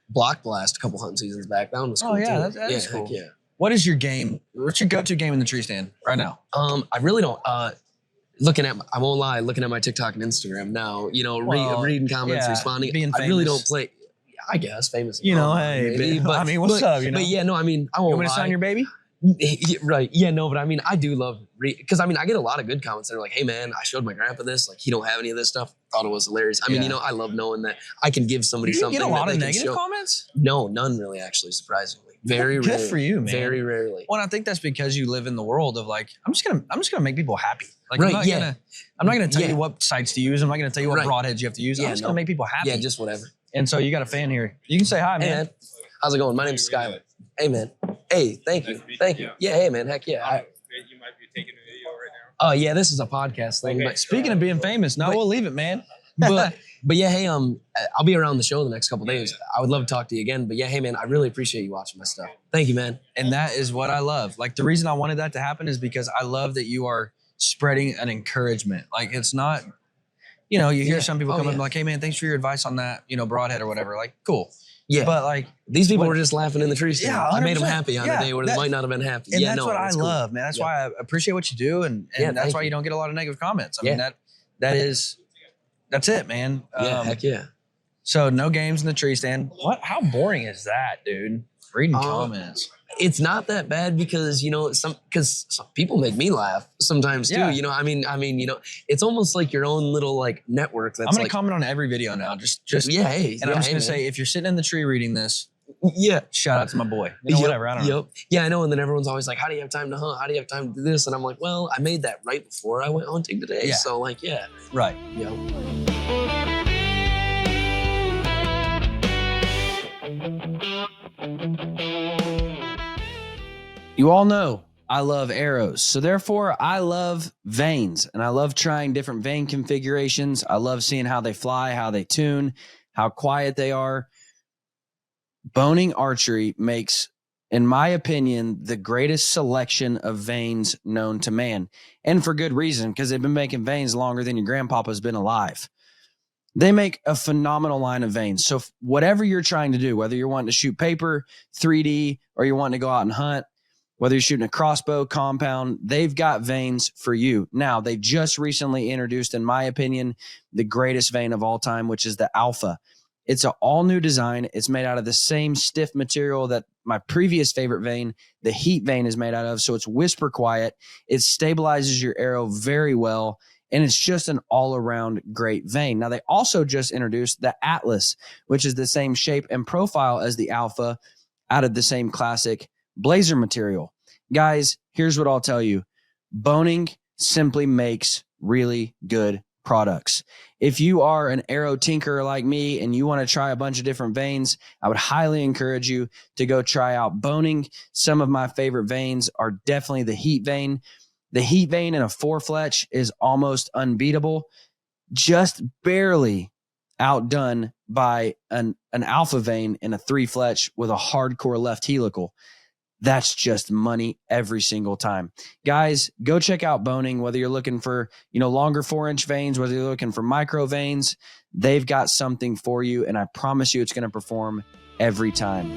Speaker 2: Block Blast a couple hunting seasons back. That one was cool.
Speaker 1: Oh yeah,
Speaker 2: too.
Speaker 1: that is cool.
Speaker 2: Heck yeah.
Speaker 1: What is your game? What's your go-to game in the tree stand right now?
Speaker 2: I really don't. I won't lie, looking at my TikTok and Instagram now, reading comments, responding.
Speaker 1: Being famous.
Speaker 2: I really don't play. I guess famous.
Speaker 1: Hey,
Speaker 2: maybe,
Speaker 1: but I mean, what's up?
Speaker 2: But yeah, no, I mean, I won't
Speaker 1: You want to
Speaker 2: lie.
Speaker 1: sign your baby?
Speaker 2: Right. Yeah, no, but I mean, I do love because I get a lot of good comments that are like, "Hey man, I showed my grandpa this. Like, he don't have any of this stuff. Thought it was hilarious." I mean, I love knowing that I can give somebody something.
Speaker 1: You get a lot
Speaker 2: that
Speaker 1: of
Speaker 2: they can
Speaker 1: negative
Speaker 2: show.
Speaker 1: comments?
Speaker 2: No, none really, actually, surprisingly. Very
Speaker 1: Good
Speaker 2: rarely.
Speaker 1: for you, man.
Speaker 2: Very rarely.
Speaker 1: Well, I think that's because you live in the world of like, I'm just gonna make people happy. Like,
Speaker 2: Right,
Speaker 1: I'm not gonna tell you what sites to use. I'm not gonna tell you what broadheads you have to use. I'm just gonna make people happy.
Speaker 2: Yeah, just whatever.
Speaker 1: And so you got a fan here. You can say hi, man.
Speaker 2: Hey, man. How's it going? My name's Skyler. Hey, man. Hey, thank you. Thank you. Yeah, hey, man. Heck yeah.
Speaker 4: You might be taking a video right now.
Speaker 2: Oh, yeah, this is a podcast thing.
Speaker 4: Okay.
Speaker 2: But
Speaker 1: Speaking of being famous, we'll leave it, man.
Speaker 2: but yeah, hey, I'll be around the show the next couple days. I would love to talk to you again. But yeah, hey, man, I really appreciate you watching my stuff. Thank you, man.
Speaker 1: And that is what I love. Like, the reason I wanted that to happen is because I love that you are spreading an encouragement. Like, it's not, you hear some people come up and be like, "Hey, man, thanks for your advice on that, broadhead or whatever." Like, cool.
Speaker 2: Yeah.
Speaker 1: But like,
Speaker 2: these people were just laughing in the tree stand.
Speaker 1: Yeah,
Speaker 2: I made them
Speaker 1: 100%.
Speaker 2: happy on a day where they might not have been happy.
Speaker 1: And that's what I love, man. That's why I appreciate what you do. And that's why you don't get a lot of negative comments. I mean, that's it, man.
Speaker 2: Heck yeah.
Speaker 1: So no games in the tree stand. How boring is that, dude? Reading comments.
Speaker 2: It's not that bad because some people make me laugh sometimes too.
Speaker 1: Yeah.
Speaker 2: It's almost like your own little like network. That's
Speaker 1: I'm gonna comment on every video now. Just
Speaker 2: yeah. Hey,
Speaker 1: and I'm just gonna say, if you're sitting in the tree reading this, shout out to my boy. Whatever. I don't know.
Speaker 2: Yeah, I know. And then everyone's always like, "How do you have time to hunt? How do you have time to do this?" And I'm like, "Well, I made that right before I went hunting today."
Speaker 1: Yeah.
Speaker 2: So like, yeah.
Speaker 1: Right. You all know I love arrows. So therefore, I love vanes, and I love trying different vane configurations. I love seeing how they fly, how they tune, how quiet they are. Boning Archery makes, in my opinion, the greatest selection of vanes known to man. And for good reason, because they've been making vanes longer than your grandpapa's been alive. They make a phenomenal line of vanes. So whatever you're trying to do, whether you're wanting to shoot paper, 3D, or you're wanting to go out and hunt, whether you're shooting a crossbow, compound, they've got vanes for you. Now, they just recently introduced, in my opinion, the greatest vane of all time, which is the Alpha. It's an all-new design. It's made out of the same stiff material that my previous favorite vane, the Heat vane, is made out of. So it's whisper quiet. It stabilizes your arrow very well. And it's just an all-around great vane. Now, they also just introduced the Atlas, which is the same shape and profile as the Alpha, out of the same classic blazer material. Guys, here's what I'll tell you. Boning simply makes really good products. If you are an arrow tinkerer like me and you want to try a bunch of different vanes, I would highly encourage you to go try out Boning. Some of my favorite vanes are definitely the Heat vane. The Heat vane in a 4-fletch is almost unbeatable, just barely outdone by an Alpha vane in a 3-fletch with a hardcore left helical. that's just money every single time. Guys, go check out Boning, whether you're looking for, longer 4-inch veins, whether you're looking for micro veins, they've got something for you. And I promise you it's going to perform every time.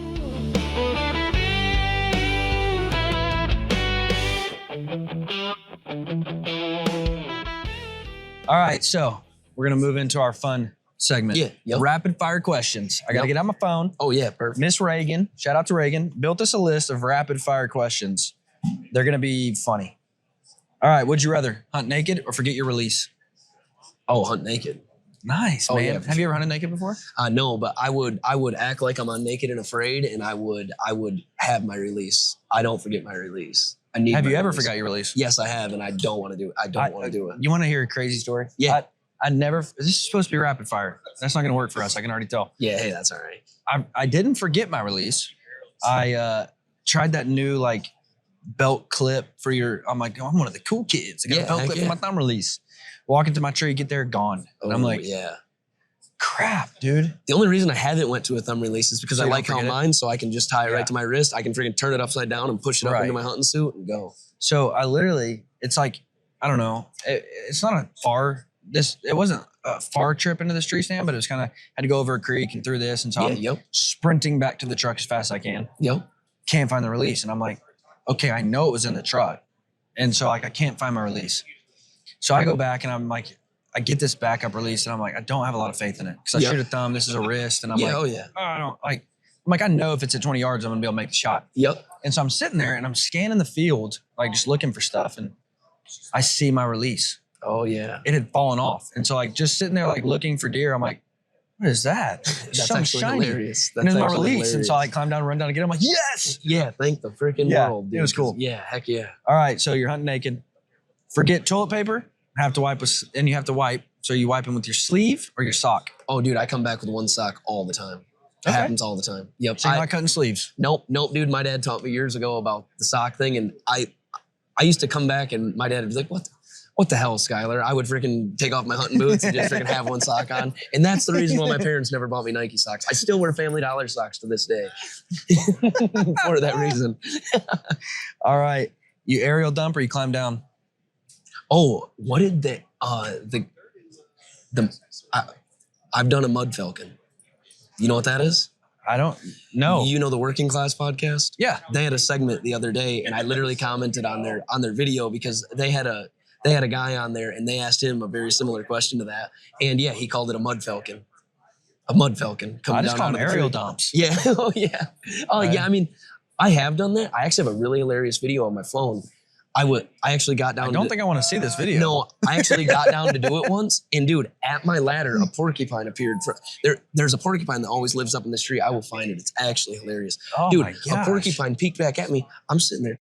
Speaker 1: All right, so we're going to move into our fun segment.
Speaker 2: Yeah. Yep.
Speaker 1: Rapid fire questions. I got to get out my phone.
Speaker 2: Oh, yeah. Perfect.
Speaker 1: Miss Reagan, shout out to Reagan, built us a list of rapid fire questions. They're going to be funny. All right, would you rather hunt naked or forget your release?
Speaker 2: Oh, hunt naked.
Speaker 1: Nice,
Speaker 2: Oh,
Speaker 1: man.
Speaker 2: yeah,
Speaker 1: Have you ever hunted naked before?
Speaker 2: No, but I would act like I'm on naked and afraid, and I would have my release. I don't forget my release. I need.
Speaker 1: Have
Speaker 2: my
Speaker 1: you ever
Speaker 2: release.
Speaker 1: forgot your release?
Speaker 2: Yes, I have, and I don't want to do it. I don't want to do it.
Speaker 1: You want to hear a crazy story?
Speaker 2: Yeah.
Speaker 1: I never, this is supposed to be rapid fire. That's not going to work for us. I can already tell.
Speaker 2: Yeah, hey, that's all right.
Speaker 1: I didn't forget my release. I tried that new belt clip for I'm like, I'm one of the cool kids. I got a belt clip for my thumb release. Walk into my tree, get there, gone. And I'm like,
Speaker 2: yeah.
Speaker 1: Crap, dude.
Speaker 2: The only reason I haven't went to a thumb release is because I like how mine, so I can just tie it right to my wrist. I can freaking turn it upside down and push it up into my hunting suit and go.
Speaker 1: So I literally, it's like, I don't know. It's not a far, it wasn't a far trip into this tree stand, but it was kind of, had to go over a creek and through this. And so I'm sprinting back to the truck as fast as I can.
Speaker 2: Yep.
Speaker 1: Can't find the release. And I'm like, okay, I know it was in the truck. And so I can't find my release. So I go back and I'm like, I get this backup release and I'm like, I don't have a lot of faith in it because I shoot a thumb. This is a wrist. And I'm I don't I know if it's at 20 yards, I'm going to be able to make the shot.
Speaker 2: Yep.
Speaker 1: And so I'm sitting there and I'm scanning the field, just looking for stuff. And I see my release.
Speaker 2: Oh yeah.
Speaker 1: It had fallen off. And so just sitting there, looking for deer, I'm like, what is that?
Speaker 2: That's actually shiny. Hilarious.
Speaker 1: And it's my release. Hilarious. And so I climb down, run down again. I'm like, yes.
Speaker 2: Yeah. Thank the freaking world. Dude.
Speaker 1: It was cool.
Speaker 2: Yeah. Heck yeah.
Speaker 1: All right. So you're hunting naked. Forget toilet paper. Have to wipe and you have to wipe. So you wipe them with your sleeve or your sock?
Speaker 2: Oh, dude, I come back with one sock all the time. It happens all the time. Yep.
Speaker 1: So you're not cutting sleeves?
Speaker 2: Nope, dude. My dad taught me years ago about the sock thing, and I used to come back and my dad would be like, what the hell, Skyler? I would freaking take off my hunting boots and just freaking have one sock on. And that's the reason why my parents never bought me Nike socks. I still wear Family Dollar socks to this day for that reason.
Speaker 1: All right. You aerial dump or you climb down?
Speaker 2: Oh, what did I've done a mud falcon. You know what that is?
Speaker 1: I don't know.
Speaker 2: You know the Working Class podcast?
Speaker 1: Yeah.
Speaker 2: They had a segment the other day, and I literally commented on their video because they had a guy on there, and they asked him a very similar question to that. And yeah, he called it a mud falcon. A mud falcon.
Speaker 1: I just call them aerial dumps.
Speaker 2: Yeah. Oh yeah. Oh yeah. I mean, I have done that. I actually have a really hilarious video on my phone. I actually got down.
Speaker 1: I don't think I want to see this video.
Speaker 2: No, I actually got down to do it once. And dude, at my ladder, a porcupine appeared. There's a porcupine that always lives up in this tree. I will find it. It's actually hilarious.
Speaker 1: Oh
Speaker 2: dude,
Speaker 1: my gosh.
Speaker 2: A porcupine peeked back at me. I'm sitting there.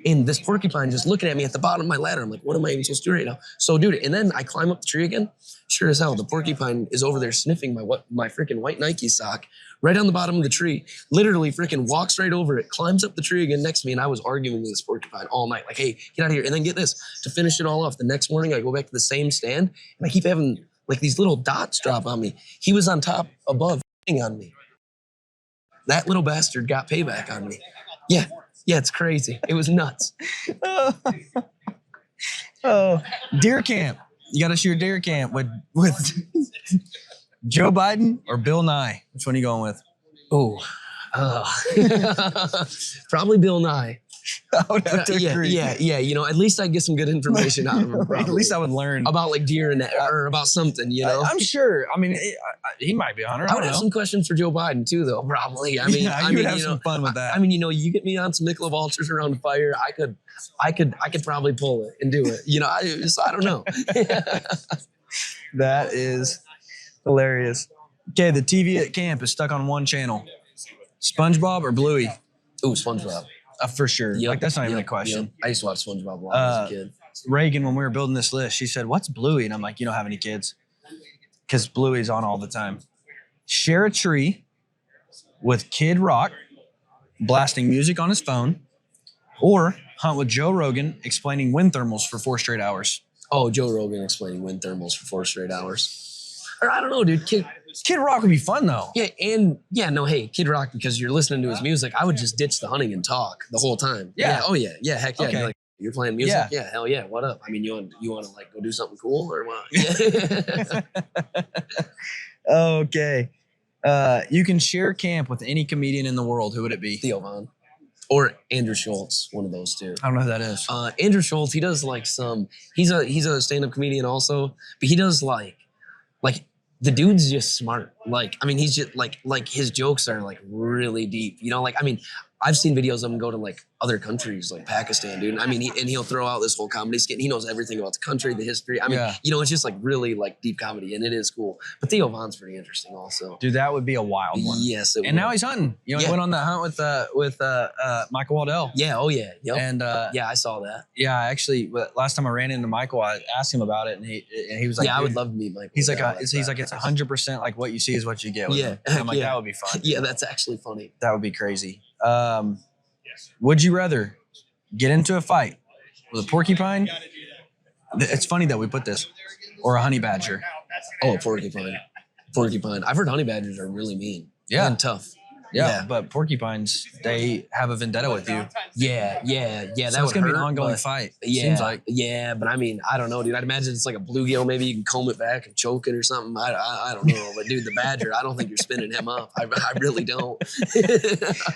Speaker 2: And this porcupine just looking at me at the bottom of my ladder. I'm like, what am I even supposed to do right now? So dude, and then I climb up the tree again. Sure as hell, the porcupine is over there sniffing my freaking white Nike sock right on the bottom of the tree. Literally freaking walks right over it, climbs up the tree again next to me. And I was arguing with this porcupine all night. Like, hey, get out of here. And then get this, to finish it all off, the next morning I go back to the same stand and I keep having these little dots drop on me. He was on top above on me. That little bastard got payback on me. Yeah, it's crazy. It was nuts.
Speaker 1: Oh, deer camp. You got to shoot deer camp with Joe Biden or Bill Nye. Which one are you going with?
Speaker 2: Oh, probably Bill Nye.
Speaker 1: I would have to agree.
Speaker 2: Yeah. You know, at least I get some good information out of him.
Speaker 1: At least I would learn
Speaker 2: about deer or about something. You know,
Speaker 1: I'm sure. I mean, he might be a hunter.
Speaker 2: I would have some questions for Joe Biden too, though. Probably. I mean,
Speaker 1: you would have some fun with that.
Speaker 2: I mean, you know, you get me on some Michelob Ultras around the fire, I could probably pull it and do it. You know, I don't know.
Speaker 1: That is hilarious. Okay, the TV at camp is stuck on one channel. SpongeBob or Bluey?
Speaker 2: Ooh, SpongeBob.
Speaker 1: For sure.
Speaker 2: Yep.
Speaker 1: That's not even a question.
Speaker 2: Yep. I used to watch SpongeBob a lot as a kid.
Speaker 1: Reagan, when we were building this list, she said, what's Bluey? And I'm like, you don't have any kids. Because Bluey's on all the time. Share a tree with Kid Rock blasting music on his phone, or hunt with Joe Rogan explaining wind thermals for 4 straight hours.
Speaker 2: Oh, Joe Rogan explaining wind thermals for 4 straight hours. or I don't know, dude.
Speaker 1: Kid Rock would be fun though.
Speaker 2: Yeah, and hey, Kid Rock, because you're listening to his music, I would just ditch the hunting and talk the whole time.
Speaker 1: Yeah.
Speaker 2: Oh yeah. Yeah. Heck yeah.
Speaker 1: Okay.
Speaker 2: You're like, you're playing music?
Speaker 1: Yeah.
Speaker 2: Yeah. Hell yeah. What up? I mean, you want to like go do something cool or what? Yeah.
Speaker 1: Okay. You can share camp with any comedian in the world. Who would it be?
Speaker 2: Theo Von. Or Andrew Schultz, one of those two.
Speaker 1: I don't know who that is.
Speaker 2: Andrew Schultz, he does like he's a stand-up comedian also, but he does like the dude's just smart. Like, I mean, he's just like his jokes are like really deep, you know? Like, I mean, I've seen videos of him go to like other countries, like Pakistan, dude. I mean, he'll throw out this whole comedy skit. And he knows everything about the country, the history. I mean, you know, it's just like really like deep comedy, and it is cool. But Theo Von's pretty interesting also.
Speaker 1: Dude, that would be a wild one.
Speaker 2: Yes, it would.
Speaker 1: And now he's hunting. You know, he went on that hunt with Michael Waddell.
Speaker 2: Yeah. Oh yeah. Yep.
Speaker 1: And
Speaker 2: yeah, I saw that.
Speaker 1: yeah, actually, last time I ran into Michael, I asked him about it, and he was like,
Speaker 2: yeah, I would love to meet Michael.
Speaker 1: He's like, it's 100% like what you see is what you get. With him. And I'm like, that would be fun.
Speaker 2: Yeah, that's actually funny.
Speaker 1: That would be crazy. Would you rather get into a fight with a porcupine? It's funny that we put this, or a honey badger.
Speaker 2: Oh, a porcupine. Porcupine. I've heard honey badgers are really mean.
Speaker 1: Yeah.
Speaker 2: And tough.
Speaker 1: Yeah, but porcupines, they have a vendetta with you.
Speaker 2: Yeah.
Speaker 1: So it's gonna be an ongoing fight.
Speaker 2: Yeah,
Speaker 1: Seems like.
Speaker 2: Yeah, but I mean, I don't know, dude. I'd imagine it's like a bluegill. Maybe you can comb it back and choke it or something. I don't know, but dude, the badger, I don't think you're spinning him up. I really don't.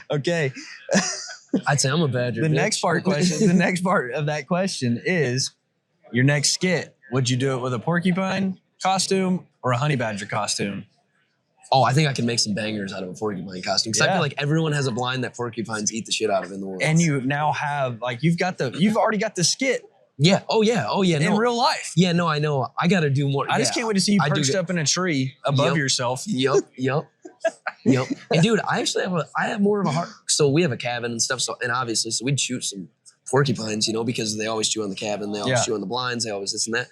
Speaker 1: Okay.
Speaker 2: I'd say I'm a badger.
Speaker 1: The next part of that question is your next skit. Would you do it with a porcupine costume or a honey badger costume?
Speaker 2: Oh, I think I can make some bangers out of a porcupine costume. Because I feel like everyone has a blind that porcupines eat the shit out of in the world.
Speaker 1: And you now have like you've already got the skit.
Speaker 2: Yeah. Oh yeah.
Speaker 1: In real life.
Speaker 2: Yeah. No, I know. I got to do more.
Speaker 1: I just can't wait to see you perched up in a tree above yourself.
Speaker 2: Yep. And dude, I have more of a heart. So we have a cabin and stuff. So obviously, so we'd shoot some porcupines, you know, because they always chew on the cabin, they always chew on the blinds, they always this and that.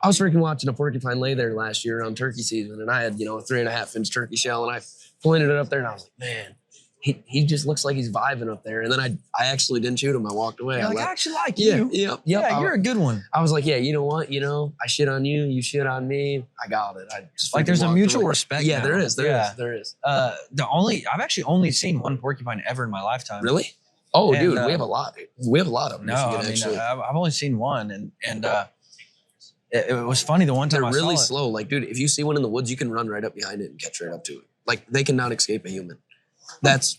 Speaker 2: I was freaking watching a porcupine lay there last year around turkey season, and I had, you know, a 3.5-inch turkey shell, and I pointed it up there, and I was like, man, he just looks like he's vibing up there. And then I actually didn't shoot him. I walked away.
Speaker 1: I actually like you.
Speaker 2: Yeah,
Speaker 1: you're a good one.
Speaker 2: I was like, yeah, you know what? You know, I shit on you, you shit on me. I got it. I just
Speaker 1: like there's a mutual respect.
Speaker 2: Yeah,
Speaker 1: now.
Speaker 2: there is. I've actually only seen one porcupine ever in my lifetime. Really? Oh, and, dude, we have a lot. We have a lot of them.
Speaker 1: No, I've only seen one, and it was funny the one time
Speaker 2: they're really slow. Like, dude, if you see one in the woods, you can run right up behind it and catch right up to it. Like, they cannot escape a human. That's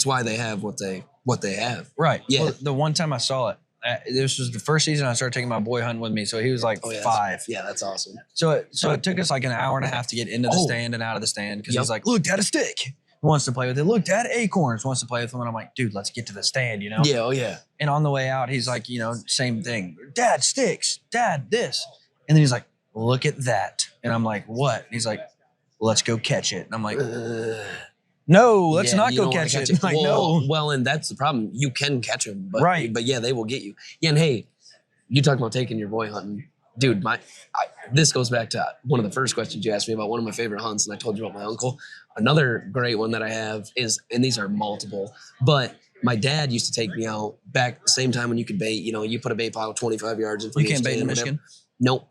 Speaker 2: why they have what they have.
Speaker 1: Right.
Speaker 2: Yeah.
Speaker 1: Well, the one time I saw it, this was the first season I started taking my boy hunting with me. So he was like 5.
Speaker 2: Yeah, that's awesome.
Speaker 1: So it took us like an hour and a half to get into the stand and out of the stand because he's like, look, Dad, a stick. Wants to play with it. Look, Dad, acorns. Wants to play with them. And I'm like, dude, let's get to the stand, you know?
Speaker 2: Yeah, oh yeah.
Speaker 1: And on the way out, he's like, you know, same thing. Dad, sticks. Dad, this. And then he's like, look at that. And I'm like, what? And he's like, let's go catch it. And I'm like, no, let's not go catch it. Like, no.
Speaker 2: Well, and that's the problem. You can catch them, but yeah, they will get you. Yeah, and hey, you talking about taking your boy hunting. Dude, this goes back to one of the first questions you asked me about one of my favorite hunts, and I told you about my uncle. Another great one that I have is, and these are multiple, but my dad used to take me out back the same time when you could bait. You know, you put a bait pile 25 yards in front of
Speaker 1: you. You can't bait in Michigan?
Speaker 2: Nope.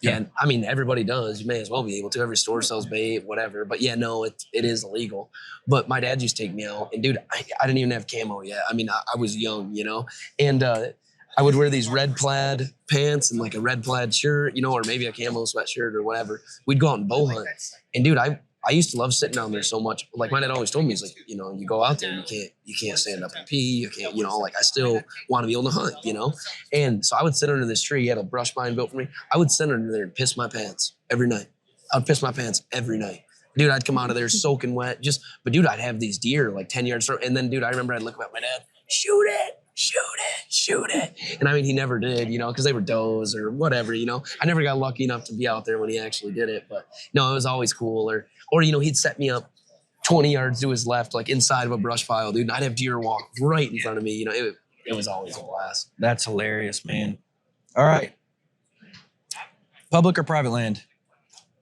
Speaker 2: Yeah, I mean, everybody does. You may as well be able to. Every store sells bait, whatever. But yeah, no, it is illegal. But my dad used to take me out, and dude, I didn't even have camo yet. I mean, I was young, you know, and I would wear these red plaid pants and like a red plaid shirt, you know, or maybe a camo sweatshirt or whatever. We'd go out and bow hunt, and dude, I used to love sitting down there so much. Like my dad always told me, he's like, you know, you go out there, you can't stand up and pee. You can't, you know, like I still want to be able to hunt, you know? And so I would sit under this tree. He had a brush pine built for me. I would sit under there and piss my pants every night. I would piss my pants every night. Dude, I'd come out of there soaking wet. But dude, I'd have these deer like 10 yards from, and then dude, I remember I'd look at my dad, shoot it. And I mean, he never did, you know, because they were does or whatever, you know. I never got lucky enough to be out there when he actually did it. But no, it was always cool. Or you know, he'd set me up 20 yards to his left, like inside of a brush pile, dude. And I'd have deer walk right in front of me. You know, it was always a blast.
Speaker 1: That's hilarious, man. All right. Public or private land?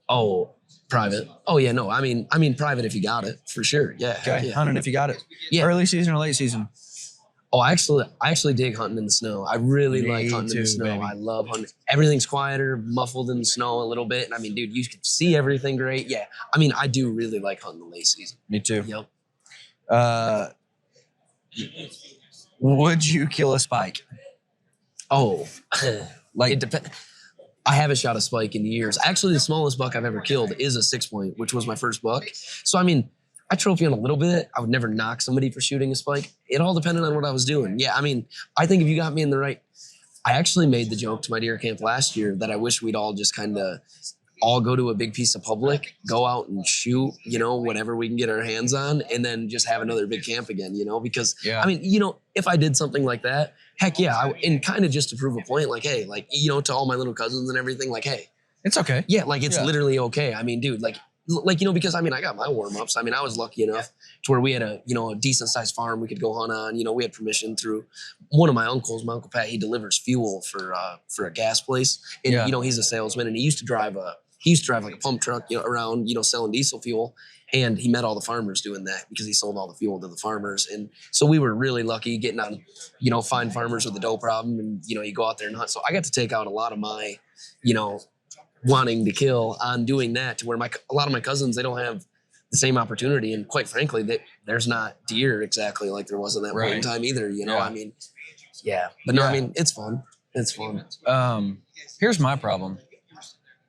Speaker 2: Oh, private. Oh yeah, no. I mean private if you got it, for sure. Yeah.
Speaker 1: Okay.
Speaker 2: Yeah.
Speaker 1: Hunting if you got it.
Speaker 2: Yeah.
Speaker 1: Early season or late season?
Speaker 2: Oh, I actually dig hunting in the snow. I really like hunting in the snow.
Speaker 1: Baby.
Speaker 2: I love hunting. Everything's quieter, muffled in the snow a little bit. And I mean, dude, you can see everything great. Yeah. I mean, I do really like hunting the late season.
Speaker 1: Me too.
Speaker 2: Yep.
Speaker 1: Would you kill a spike?
Speaker 2: Oh,
Speaker 1: Like,
Speaker 2: it depends. I haven't shot a spike in years. Actually, the smallest buck I've ever killed is a 6-point, which was my first buck. So, I mean, I trophy on a little bit. I would never knock somebody for shooting a spike. It all depended on what I was doing. Yeah, I mean, I think if you got me in the right, I actually made the joke to my deer camp last year that I wish we'd all just kind of all go to a big piece of public, go out and shoot, you know, whatever we can get our hands on, and then just have another big camp again, you know, because I mean, you know, if I did something like that, heck yeah, and kind of just to prove a point, like, hey, like, you know, to all my little cousins and everything, like, hey,
Speaker 1: it's okay.
Speaker 2: yeah, like it's literally okay. I mean, dude, like, you know, because I mean, I got my warm-ups. I mean, I was lucky enough to where we had a, you know, a decent sized farm we could go hunt on. You know, we had permission through one of my uncles, my Uncle Pat. He delivers fuel for a gas place. And, you know, he's a salesman, and he used to drive like a pump truck, you know, around, you know, selling diesel fuel. And he met all the farmers doing that because he sold all the fuel to the farmers. And so we were really lucky getting on, you know, find farmers with a doe problem. And, you know, you go out there and hunt. So I got to take out a lot of my, you know, wanting to kill on doing that, to where a lot of my cousins, they don't have the same opportunity. And quite frankly, there's not deer exactly like there was in that point in time either. You know, I mean, but no, I mean, it's fun. It's fun.
Speaker 1: Here's my problem.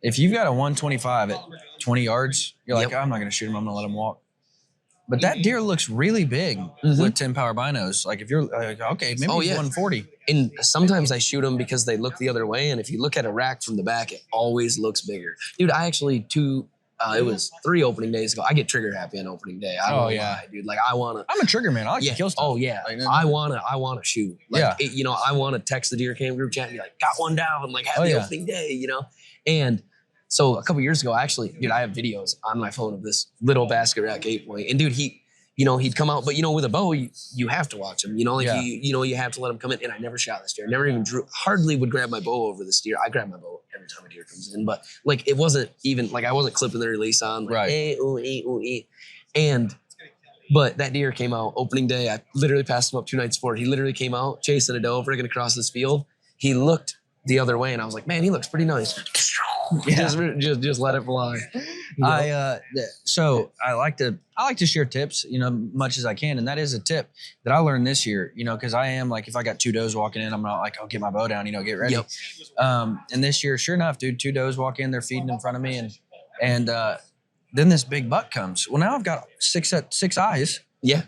Speaker 1: If you've got a 125 at 20 yards, you're like, I'm not going to shoot him. I'm going to let him walk. But that deer looks really big with 10 power binos. Like if you're like, okay, maybe he's 140.
Speaker 2: And sometimes I shoot them because they look the other way. And if you look at a rack from the back, it always looks bigger. Dude, I actually it was 3 opening days ago. I get trigger happy on opening day. I don't know why, dude. Like I'm
Speaker 1: a trigger man. I like to kill stuff.
Speaker 2: Oh yeah.
Speaker 1: Like,
Speaker 2: I wanna shoot. Like, you know, I wanna text the deer cam group chat and be like, got one down, like happy opening day, you know? And so a couple years ago, actually, dude, I have videos on my phone of this little basket rack 8-point. And dude, he'd come out, but you know, with a bow, you have to watch him, you know, like you have to let him come in. And I never shot this deer. I never even hardly would grab my bow over this deer. I grab my bow every time a deer comes in, but like, it wasn't even like, I wasn't clipping the release on, like, but that deer came out opening day. I literally passed him up 2 nights before. He literally came out chasing a doe, breaking across this field. He looked the other way and I was like, man, he looks pretty nice. Just let it fly. You know?
Speaker 1: So I like to share tips, you know, much as I can. And that is a tip that I learned this year, you know, cause I am like, if I got 2 does walking in, I'm not like, I'll get my bow down, you know, get ready. And this year, sure enough, dude, 2 does walk in, they're feeding in front of me. And then this big buck comes. Well, now I've got 6 eyes.
Speaker 2: Yeah.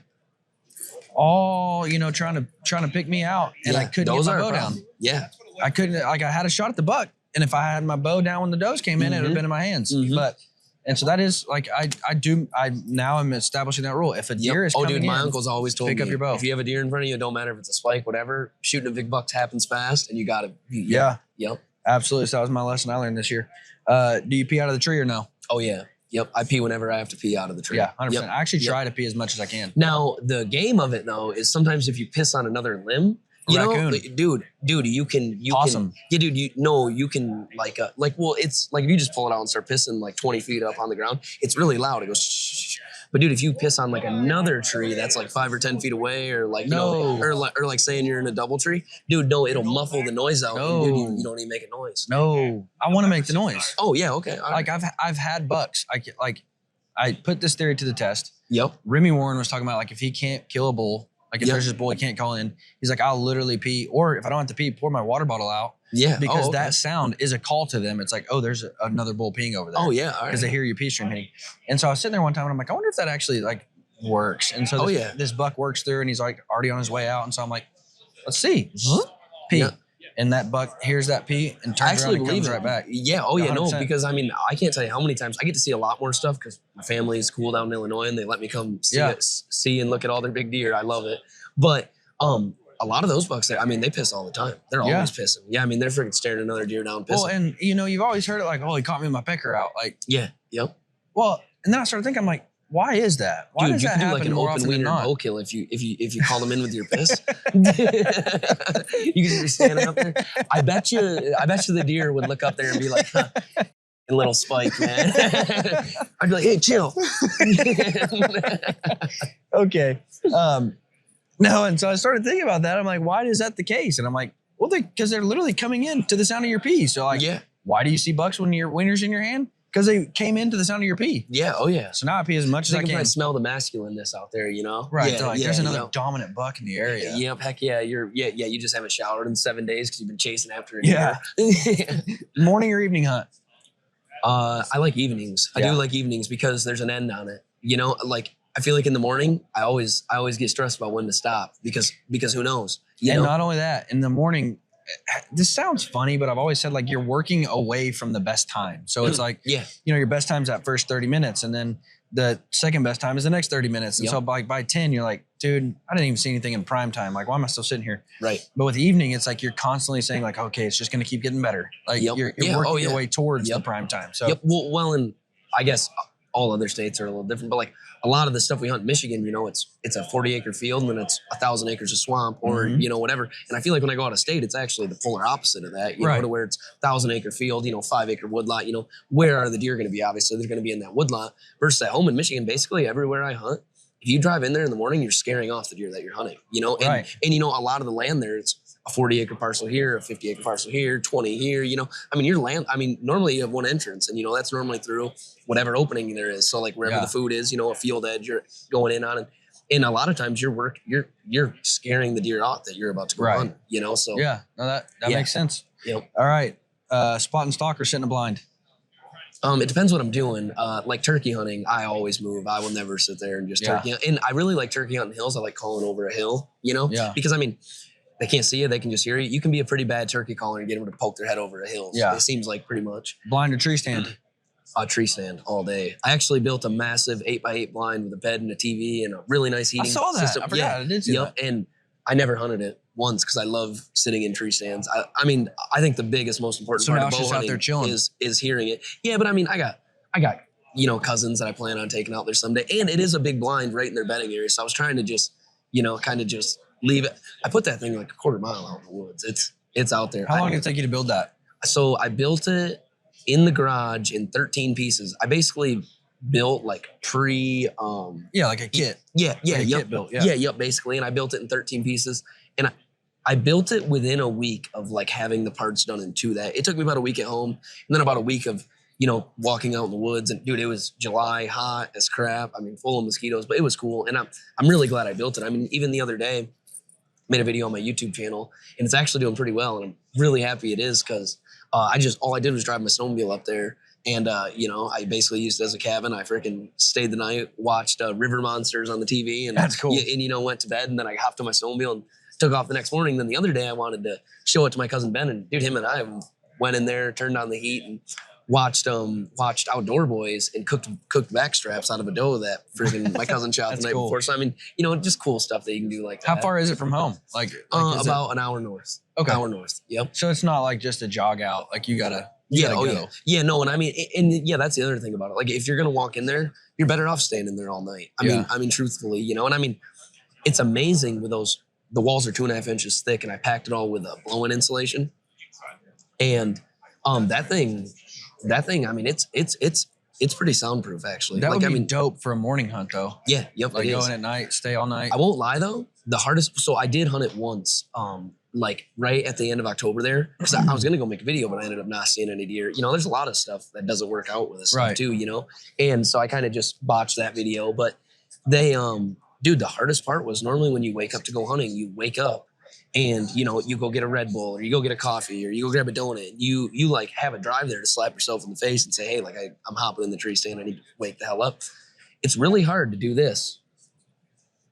Speaker 1: All, you know, trying to pick me out. And I couldn't get my bow down.
Speaker 2: Yeah.
Speaker 1: I couldn't, like I had a shot at the buck. And if I had my bow down when the does came in, it would have been in my hands. And so that is like, I now I'm establishing that rule. If a deer is coming
Speaker 2: my uncle's always told me,
Speaker 1: pick up your bow.
Speaker 2: If you have a deer in front of you, it don't matter if it's a spike, whatever, shooting a big buck happens fast and you got to. Yep.
Speaker 1: Absolutely. So that was my lesson I learned this year. Do you pee out of the tree or no?
Speaker 2: Oh yeah. Yep. I pee whenever I have to pee out of the tree.
Speaker 1: Yeah. 100%. I actually try to pee as much as I can.
Speaker 2: Now the game of it though, is sometimes if you piss on another limb, you know, dude, you can, dude, you can well, it's like if you just pull it out and start pissing like 20 feet up on the ground, it's really loud. It goes, shh. But dude, if you piss on like another tree that's like 5 or 10 feet away, or like, or like saying you're in a double tree, dude, no, it'll muffle the noise out. And dude, you don't even make a noise.
Speaker 1: No, I want to make the noise.
Speaker 2: Oh yeah. Okay. All
Speaker 1: like
Speaker 2: right.
Speaker 1: I've had bucks. I put this theory to the test.
Speaker 2: Yep.
Speaker 1: Remy Warren was talking about like, if he can't kill a bull, like if there's this bull he can't call in, he's like, I'll literally pee, or if I don't have to pee, pour my water bottle out.
Speaker 2: Yeah.
Speaker 1: Because that sound is a call to them. It's like, oh, there's another bull peeing over there.
Speaker 2: Oh yeah.
Speaker 1: Because they hear your pee stream hitting. And so I was sitting there one time and I'm like, I wonder if that actually like works. And so this buck works through and he's like already on his way out. And so I'm like, let's see. Pee. Yeah. And that buck hears that pee and turns around and comes right back.
Speaker 2: Yeah. Oh yeah. 100%. No, because I mean, I can't tell you how many times I get to see a lot more stuff because my family is cool down in Illinois and they let me come see and look at all their big deer. I love it. But a lot of those bucks, I mean, they piss all the time. They're always pissing. Yeah, I mean, they're freaking staring another deer down pissing.
Speaker 1: Well, and you know, you've always heard it like, oh, he caught me with my pecker out. Like,
Speaker 2: yeah, yep.
Speaker 1: Well, and then I started thinking, I'm like, why is that? Why does that happen?
Speaker 2: Like an open wiener bow kill if you call them in with your piss. You can just be standing up there. I bet you the deer would look up there and be like, huh, a little spike, man. I'd be like, hey, chill.
Speaker 1: Okay. No. And so I started thinking about that. I'm like, why is that the case? And I'm like, well, because they're literally coming in to the sound of your pee. So like, why do you see bucks when your winner's in your hand? Because they came into the sound of your pee.
Speaker 2: Yeah. Oh yeah.
Speaker 1: So now I pee as much as I can.
Speaker 2: I smell the masculineness out there, you know?
Speaker 1: Right. Yeah, like, there's another dominant buck in the area.
Speaker 2: Yep. Heck yeah. You just haven't showered in 7 days because you've been chasing after it.
Speaker 1: Yeah. Morning or evening hunt?
Speaker 2: I like evenings. I do like evenings because there's an end on it. You know, like I feel like in the morning, I always get stressed about when to stop because who knows? You know?
Speaker 1: Not only that, in the morning, this sounds funny, but I've always said like you're working away from the best time. So it's like, your best time's that first 30 minutes. And then the second best time is the next 30 minutes. And so by 10, you're like, dude, I didn't even see anything in prime time. Like, why am I still sitting here?
Speaker 2: Right.
Speaker 1: But with the evening, it's like you're constantly saying like, okay, it's just going to keep getting better. Like you're working your way towards the prime time. So
Speaker 2: well, and I guess all other states are a little different, but like a lot of the stuff we hunt in Michigan, you know, it's a 40-acre field and then it's 1,000 acres of swamp or, you know, whatever. And I feel like when I go out of state, it's actually the polar opposite of that, you know, to where it's 1,000-acre field, you know, 5-acre woodlot, you know, where are the deer going to be? Obviously, they're going to be in that woodlot versus at home in Michigan, basically everywhere I hunt. If you drive in there in the morning, you're scaring off the deer that you're hunting, you know, and you know, a lot of the land there, it's a 40-acre parcel here, a 50-acre parcel here, 20 here, you know, I mean, your land, I mean, normally you have one entrance and, you know, that's normally through whatever opening there is. So like wherever the food is, you know, a field edge you're going in on. And a lot of times you're scaring the deer off that you're about to go on, you know? So
Speaker 1: that makes sense.
Speaker 2: Yep.
Speaker 1: All right. Spot and stalk or sit in a blind?
Speaker 2: It depends what I'm doing. Like turkey hunting, I always move. I will never sit there and just turkey hunt. And I really like turkey hunting hills. I like calling over a hill, you know? Yeah. Because I mean, they can't see you. They can just hear you. You can be a pretty bad turkey caller and get them to poke their head over a hill. Yeah. It seems like pretty much.
Speaker 1: Blind or tree stand?
Speaker 2: Tree stand all day. I actually built a massive 8x8 blind with a bed and a TV and a really nice heating system.
Speaker 1: I saw that. I forgot. I did see that.
Speaker 2: And I never hunted it once because I love sitting in tree stands. I mean, I think the biggest, most important part of bow hunting is hearing it. Yeah, but I mean, I got you know, cousins that I plan on taking out there someday. And it is a big blind right in their bedding area. So I was trying to just, you know, kind of just leave it. I put that thing like a quarter mile out in the woods. It's out there.
Speaker 1: How long did it take you to build that?
Speaker 2: So I built it in the garage in 13 pieces. I basically built like
Speaker 1: like a kit.
Speaker 2: Kit built. Basically. And I built it in 13 pieces. And I built it within a week of like having the parts done into that. It took me about a week at home and then about a week of, you know, walking out in the woods. And dude, it was July, hot as crap. I mean, full of mosquitoes, but it was cool. And I'm really glad I built it. I mean, even the other day, made a video on my YouTube channel and it's actually doing pretty well. And I'm really happy it is because all I did was drive my snowmobile up there. And, you know, I basically used it as a cabin. I freaking stayed the night, watched River Monsters on the TV. And
Speaker 1: that's cool.
Speaker 2: And, you know, went to bed and then I hopped on my snowmobile and took off the next morning. Then the other day I wanted to show it to my cousin Ben and dude, him and I went in there, turned on the heat and watched Outdoor Boys and cooked back straps out of a doe that freaking my cousin shot the night before. So I mean, you know, just cool stuff that you can do like that.
Speaker 1: How far is it from home? Like
Speaker 2: about an hour north.
Speaker 1: Okay.
Speaker 2: Hour north. Yep.
Speaker 1: So it's not like just a jog out. Like you gotta
Speaker 2: go. Yeah, no, and I mean, and that's the other thing about it. Like if you're gonna walk in there, you're better off staying in there all night. I mean, truthfully, you know, and I mean, it's amazing with those. The walls are 2.5 inches thick, and I packed it all with a blow-in insulation. And that thing. I mean, it's pretty soundproof actually.
Speaker 1: That would be dope for a morning hunt though.
Speaker 2: Yeah, yep.
Speaker 1: Like go in at night, stay all night.
Speaker 2: I won't lie though, the hardest. So I did hunt it once, like right at the end of October there, because I was gonna go make a video, but I ended up not seeing any deer. You know, there's a lot of stuff that doesn't work out with this stuff too. You know, and so I kind of just botched that video. But they, dude, the hardest part was normally when you wake up to go hunting, you wake up. And, you know, you go get a Red Bull or you go get a coffee or you go grab a donut. You like have a drive there to slap yourself in the face and say, hey, like I'm hopping in the tree stand. I need to wake the hell up. It's really hard to do this.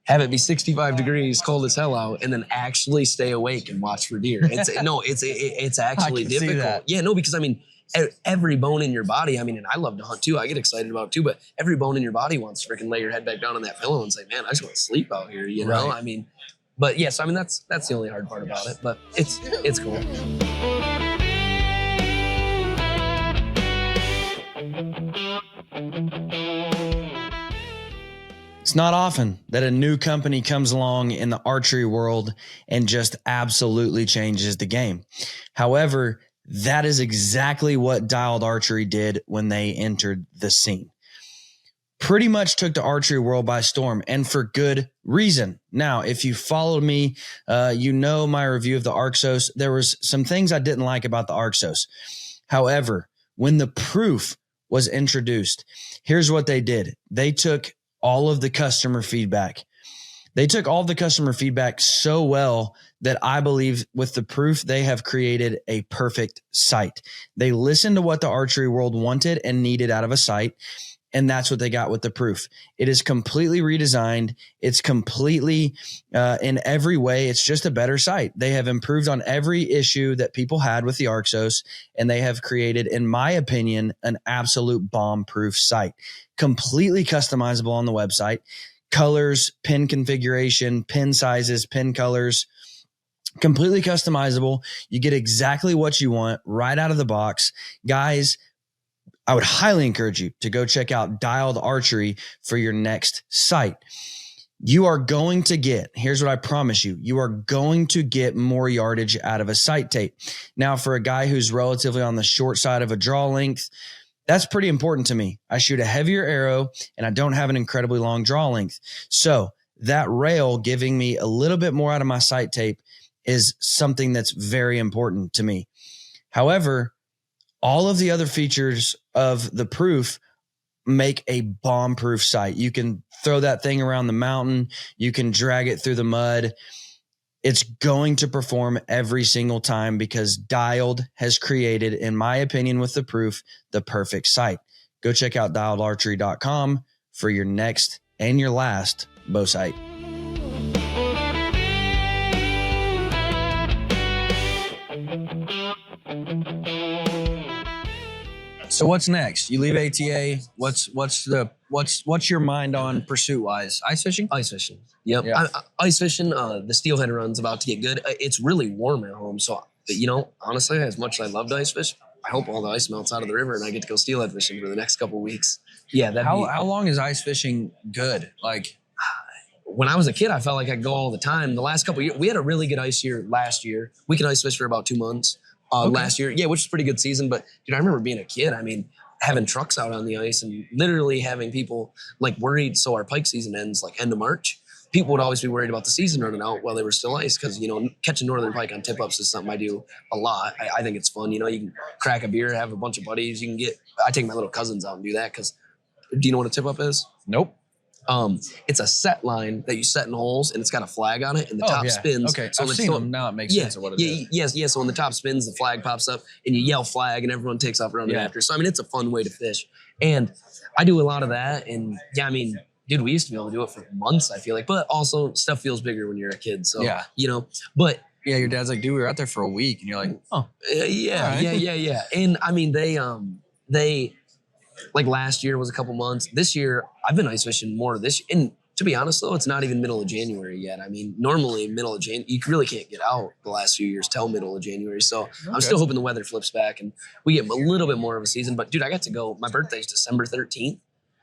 Speaker 2: Have it be 65 degrees, cold as hell out, and then actually stay awake and watch for deer. It's actually difficult. Yeah, no, because I mean, every bone in your body, I mean, and I love to hunt too. I get excited about it too, but every bone in your body wants to freaking lay your head back down on that pillow and say, man, I just want to sleep out here, you know? I mean, but yes, I mean, that's the only hard part about it, but it's cool.
Speaker 1: It's not often that a new company comes along in the archery world and just absolutely changes the game. However, that is exactly what Dialed Archery did when they entered the scene. pretty much took the archery world by storm, and for good reason. Now, if you followed me, you know my review of the Arxos. There was some things I didn't like about the Arxos. However, when the proof was introduced, here's what they did. They took all of the customer feedback. They took all the customer feedback so well that I believe with the proof, they have created a perfect sight. They listened to what the archery world wanted and needed out of a sight, and that's what they got with the proof. It is completely redesigned. It's completely in every way. It's just a better sight. They have improved on every issue that people had with the Arxos, and they have created, in my opinion, an absolute bomb-proof sight. Completely customizable on the website. Colors, pin configuration, pin sizes, pin colors, completely customizable. You get exactly what you want right out of the box. Guys, I would highly encourage you to go check out Dialed Archery for your next sight. You are going to get, here's what I promise you, you are going to get more yardage out of a sight tape. Now, for a guy who's relatively on the short side of a draw length, that's pretty important to me. I shoot a heavier arrow and I don't have an incredibly long draw length. So that rail giving me a little bit more out of my sight tape is something that's very important to me. However, all of the other features of the proof make a bomb-proof sight. You can throw that thing around the mountain. You can drag it through the mud. It's going to perform every single time because Dialed has created, in my opinion, with the proof, the perfect sight. Go check out dialedarchery.com for your next and your last bow sight. So what's next? You leave ATA. What's your mind on pursuit wise? Ice fishing?
Speaker 2: Ice fishing. Yep.
Speaker 1: Yeah.
Speaker 2: Ice fishing. The steelhead run's about to get good. It's really warm at home. So, honestly, as much as I love to ice fish, I hope all the ice melts out of the river and I get to go steelhead fishing for the next couple of weeks. Yeah.
Speaker 1: How long is ice fishing good? Like,
Speaker 2: when I was a kid, I felt like I could go all the time. The last couple of years, we had a really good ice year last year. We could ice fish for about 2 months. Last year, which was a pretty good season. But dude, I remember being a kid. I mean, having trucks out on the ice and literally having people like worried. So our pike season ends like end of March. People would always be worried about the season running out while they were still ice because catching northern pike on tip ups is something I do a lot. I think it's fun. You can crack a beer, have a bunch of buddies. I take my little cousins out and do that because. Do you know what a tip up is?
Speaker 1: Nope.
Speaker 2: It's a set line that you set in holes and it's got a flag on it and the top spins.
Speaker 1: Okay,
Speaker 2: so
Speaker 1: I've seen them. Now it makes sense of what it is.
Speaker 2: Yes. So when the top spins, the flag pops up and you yell flag and everyone takes off running after. So, it's a fun way to fish. And I do a lot of that. And dude, we used to be able to do it for months, I feel like. But also stuff feels bigger when you're a kid. So, but.
Speaker 1: Yeah, your dad's like, dude, we were out there for a week. And you're like, oh.
Speaker 2: Yeah. And they like last year was a couple months. This year, I've been ice fishing more this year. And to be honest, though, it's not even middle of January yet. Normally middle of January, you really can't get out the last few years till middle of January. So okay. I'm still hoping the weather flips back and we get a little bit more of a season. But dude, I got to go. My birthday's December 13th.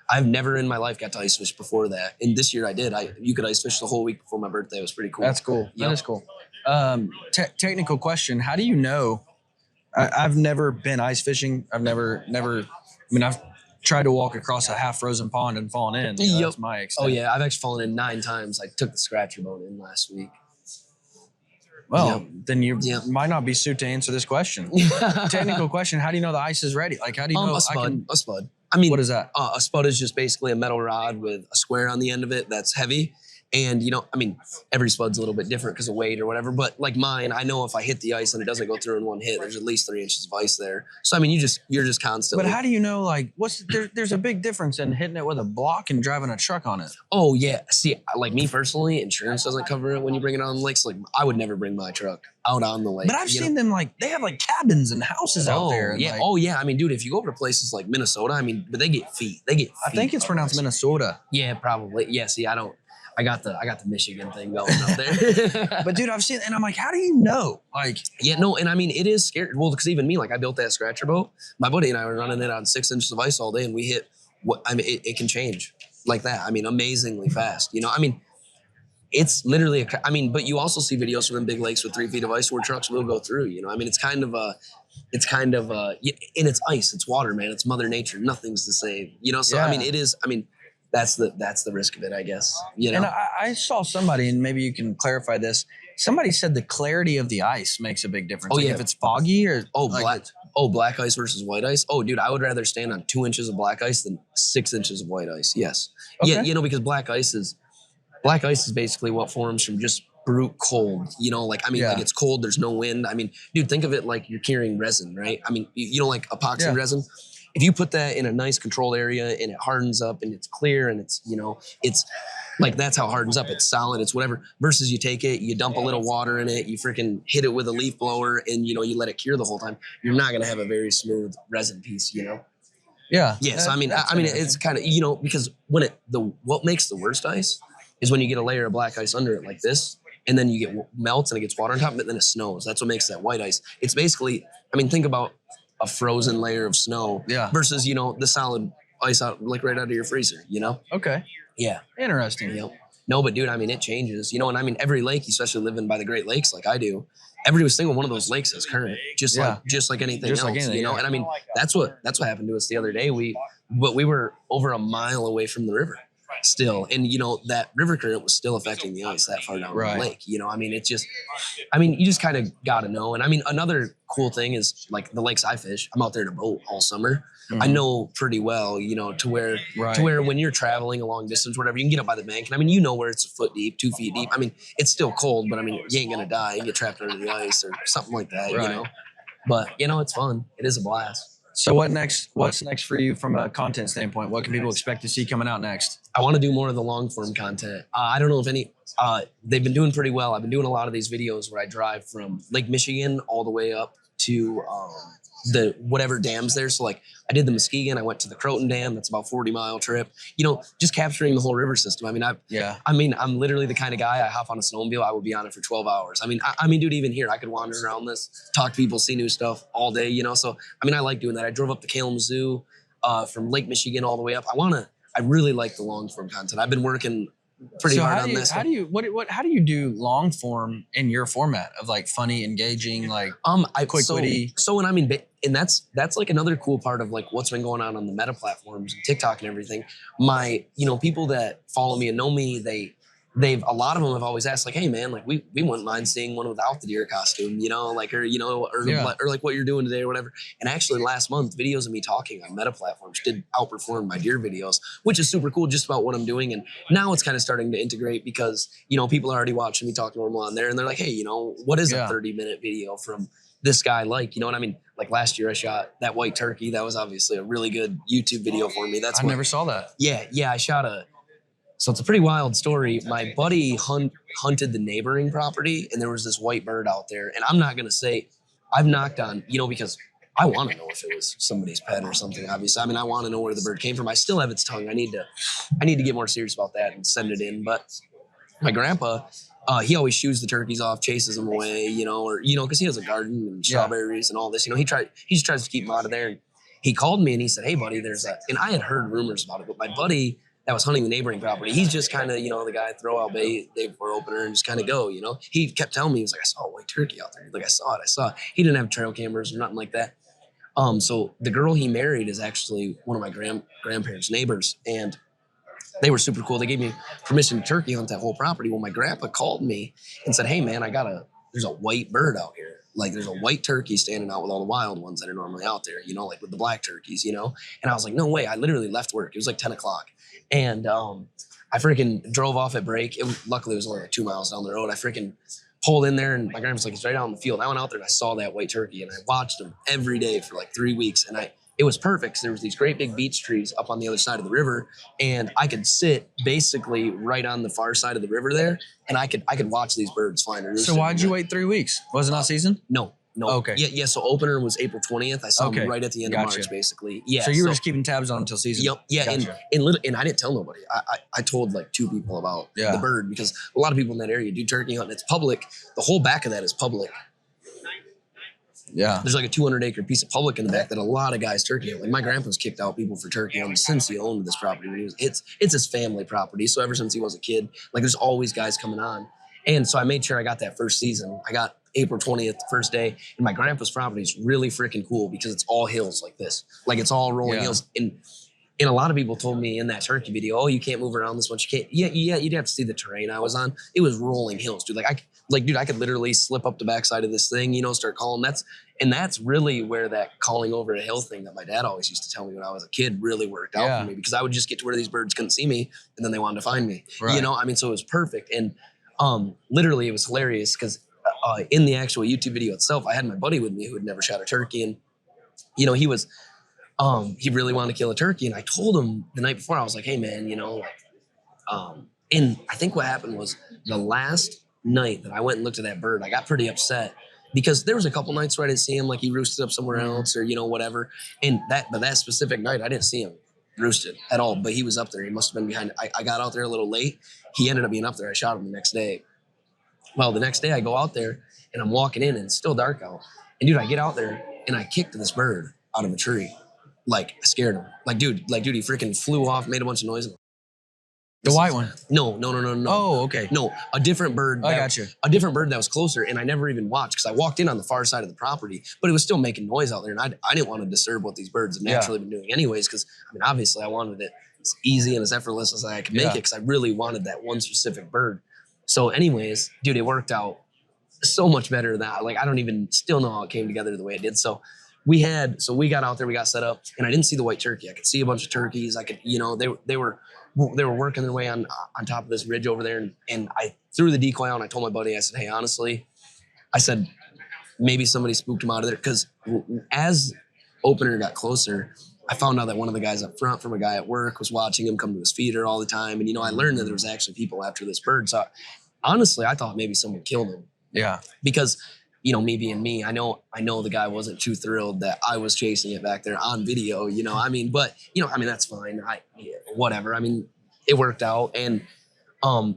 Speaker 2: I've never in my life got to ice fish before that. And this year I did. You could ice fish the whole week before my birthday. It was pretty cool.
Speaker 1: That's cool. Yep. That is cool. Technical question. How do you know? I've never been ice fishing. I've tried to walk across a half frozen pond and fallen in. That's my extent.
Speaker 2: Oh yeah, I've actually fallen in 9 times. I took the scratcher boat in last week.
Speaker 1: Well, then you might not be suited to answer this question. Technical question: how do you know the ice is ready? Like, how do you know?
Speaker 2: A spud.
Speaker 1: What is that?
Speaker 2: A spud is just basically a metal rod with a square on the end of it that's heavy. And, every spud's a little bit different because of weight or whatever. But like mine, I know if I hit the ice and it doesn't go through in one hit, there's at least 3 inches of ice there. So, you're just constantly.
Speaker 1: But how do you know, like, there's a big difference in hitting it with a block and driving a truck on it.
Speaker 2: Oh, yeah. See, like me personally, insurance doesn't cover it when you bring it on the lakes. Like, I would never bring my truck out on the lake.
Speaker 1: But I've seen them, like, they have, like, cabins and houses out there.
Speaker 2: Yeah. Dude, if you go over to places like Minnesota, but they get feet.
Speaker 1: I think it's pronounced Minnesota.
Speaker 2: Yeah, probably. Yeah, see, I got the Michigan thing going up there.
Speaker 1: But dude, I've seen, and I'm like, how do you know? Like,
Speaker 2: it is scary. Well, because even me, like I built that scratcher boat. My buddy and I were running it on 6 inches of ice all day, and we hit it can change like that. Amazingly fast. It's literally but you also see videos from them big lakes with 3 feet of ice where trucks will go through. It's kind of and it's ice, it's water, man. It's Mother Nature. Nothing's the same. So it is. that's the risk of it, I guess. You know,
Speaker 1: And I saw somebody, and maybe you can clarify this. Somebody said the clarity of the ice makes a big difference.
Speaker 2: Oh,
Speaker 1: Like
Speaker 2: yeah.
Speaker 1: if it's foggy or
Speaker 2: black ice versus white ice. Oh, dude, I would rather stand on 2 inches of black ice than 6 inches of white ice. Yes.
Speaker 1: Okay.
Speaker 2: Yeah, you know, because black ice is basically what forms from just brute cold. You know, like, I mean, like it's cold, there's no wind. I mean, dude, think of it like you're carrying resin, right? I mean, you know, like epoxy resin. If you put that in a nice controlled area and it hardens up and it's clear and it's, you know, it's like, that's how it hardens up. It's solid, it's whatever. Versus you take it, you dump a little water in it, you freaking hit it with a leaf blower and, you know, you let it cure the whole time. You're not going to have a very smooth resin piece, you know?
Speaker 1: Yeah.
Speaker 2: Yeah. So, I mean, it's kind of, you know, because when what makes the worst ice is when you get a layer of black ice under it like this, and then you get melts and it gets water on top of it, then it snows. That's what makes that white ice. It's basically, I mean, think about a frozen layer of snow versus, you know, the solid ice out, like right out of your freezer, you know?
Speaker 1: Okay.
Speaker 2: Yeah.
Speaker 1: Interesting.
Speaker 2: Yep. No, but dude, I mean, it changes, you know, and I mean, every lake, especially living by the Great Lakes like I do, every single one of those lakes has current, just like anything else, you know? And I mean, that's what happened to us the other day. We were over a mile away from the river still. And, you know, that river current was still affecting the ice that far down the lake. You know, I mean, you just kind of got to know. And I mean, another cool thing is like the lakes I fish, I'm out there to boat all summer. I know pretty well, you know, to where when you're traveling a long distance, whatever, you can get up by the bank. And I mean, you know where it's a foot deep, 2 feet deep. I mean, it's still cold, but I mean, you ain't going to die. You get trapped under the ice or something like that, you know? But, you know, it's fun. It is a blast.
Speaker 1: So what's next for you from a content standpoint? What can people expect to see coming out next?
Speaker 2: I want to do more of the long form content. I don't know if they've been doing pretty well. I've been doing a lot of these videos where I drive from Lake Michigan all the way up to the whatever dams there. So like I did the Muskegon, I went to the Croton Dam. That's about 40-mile trip, you know, just capturing the whole river system. I mean, I'm literally the kind of guy, I hop on a snowmobile, I would be on it for 12 hours. I mean, dude, even here, I could wander around this, talk to people, see new stuff all day, you know? So, I mean, I like doing that. I drove up to Kalamazoo from Lake Michigan all the way up. I really like the long form content. I've been working pretty hard on this.
Speaker 1: How do you do long form in your format of like funny, engaging, like quick witty?
Speaker 2: So when I mean, and that's like another cool part of like what's been going on the Meta platforms and TikTok and everything. My, you know, people that follow me and know me, a lot of them have always asked like, hey man, like we wouldn't mind seeing one without the deer costume, you know, like, or, you know, or like what you're doing today or whatever. And actually last month, videos of me talking on Meta platforms did outperform my deer videos, which is super cool just about what I'm doing. And now it's kind of starting to integrate because, you know, people are already watching me talk normal on there and they're like, hey, you know, what is a 30-minute video from this guy like, you know what I mean? Like last year I shot that white turkey. That was obviously a really good YouTube video for me. I
Speaker 1: never saw that.
Speaker 2: Yeah. I shot so it's a pretty wild story. My buddy hunted the neighboring property and there was this white bird out there. And I'm not going to say I've knocked on, you know, because I want to know if it was somebody's pet or something, obviously. I mean, I want to know where the bird came from. I still have its tongue. I need to get more serious about that and send it in. But my grandpa, he always shoos the turkeys off, chases them away, you know, or, you know, because he has a garden and strawberries and all this, you know, he just tries to keep them out of there. And he called me and he said, hey buddy, and I had heard rumors about it, but my buddy that was hunting the neighboring property, he's just kind of, you know, the guy throw out bait, day before opener and just kind of go, you know. He kept telling me, he was like, I saw a white turkey out there. Like, I saw it. He didn't have trail cameras or nothing like that. So the girl he married is actually one of my grandparents' neighbors, and they were super cool. They gave me permission to turkey hunt that whole property. Well, my grandpa called me and said, hey man, there's a white bird out here. Like there's a white turkey standing out with all the wild ones that are normally out there, you know, like with the black turkeys, you know? And I was like, no way. I literally left work. It was like 10 o'clock. And I freaking drove off at break. Luckily, it was only like 2 miles down the road. I freaking pulled in there and my grandma's like, it's right out in the field. I went out there and I saw that white turkey and I watched him every day for like 3 weeks. And it was perfect because there was these great big beech trees up on the other side of the river. And I could sit basically right on the far side of the river there. And I could watch these birds flying around.
Speaker 1: So why'd you wait 3 weeks? Was it not season?
Speaker 2: No.
Speaker 1: Okay.
Speaker 2: Yeah. So opener was April 20th. I saw him right at the end of March, basically. Yeah.
Speaker 1: So you were just keeping tabs on until season.
Speaker 2: Yep. Yeah. Gotcha. And I didn't tell nobody. I told like 2 people about the bird because a lot of people in that area do turkey hunting. It's public. The whole back of that is public.
Speaker 1: Yeah.
Speaker 2: There's like a 200-acre piece of public in the back that a lot of guys turkey hunt. Like my grandpa's kicked out people for turkey hunting since he owned this property. It's his family property. So ever since he was a kid, like there's always guys coming on. And so I made sure I got that first season. I got April 20th, first day. And my grandpa's property is really freaking cool because it's all hills like this. Like it's all rolling hills. And And a lot of people told me in that turkey video, oh, you can't move around this much. You can't. Yeah, you'd have to see the terrain I was on. It was rolling hills, dude. Dude, I could literally slip up the backside of this thing, start calling. That's really where that calling over a hill thing that my dad always used to tell me when I was a kid really worked out for me, because I would just get to where these birds couldn't see me and then they wanted to find me. Right. So it was perfect. And literally it was hilarious because in the actual YouTube video itself, I had my buddy with me who had never shot a turkey, and he really wanted to kill a turkey. And I told him the night before, I was like, hey man, and I think what happened was the last night that I went and looked at that bird, I got pretty upset because there was a couple nights where I didn't see him, like he roosted up somewhere else or, whatever. But that specific night, I didn't see him roosted at all, but he was up there. He must've been behind. I got out there a little late. He ended up being up there. I shot him the next day. Well, the next day I go out there and I'm walking in and it's still dark out. And dude, I get out there and I kicked this bird out of a tree. Like, I scared him. Dude, he freaking flew off, made a bunch of noise.
Speaker 1: The white one?
Speaker 2: No.
Speaker 1: Oh, okay.
Speaker 2: No, a different bird.
Speaker 1: I got you.
Speaker 2: A different bird that was closer, and I never even watched because I walked in on the far side of the property, but it was still making noise out there, and I didn't want to disturb what these birds had naturally been doing anyways, because, obviously I wanted it as easy and as effortless as I could make it, because I really wanted that one specific bird. So anyways, dude, it worked out so much better than that. I don't even still know how it came together the way it did. So we got out there, we got set up, and I didn't see the white turkey. I could see a bunch of turkeys. I could, they were working their way on top of this ridge over there. And I threw the decoy out and I told my buddy, I said, hey, honestly, I said, maybe somebody spooked him out of there. Cause as opener got closer, I found out that one of the guys up front from a guy at work was watching him come to his feeder all the time. And, I learned that there was actually people after this bird. So honestly, I thought maybe someone killed him. Yeah. Because, me being me, I know the guy wasn't too thrilled that I was chasing it back there on video, but that's fine. Whatever. It worked out. And,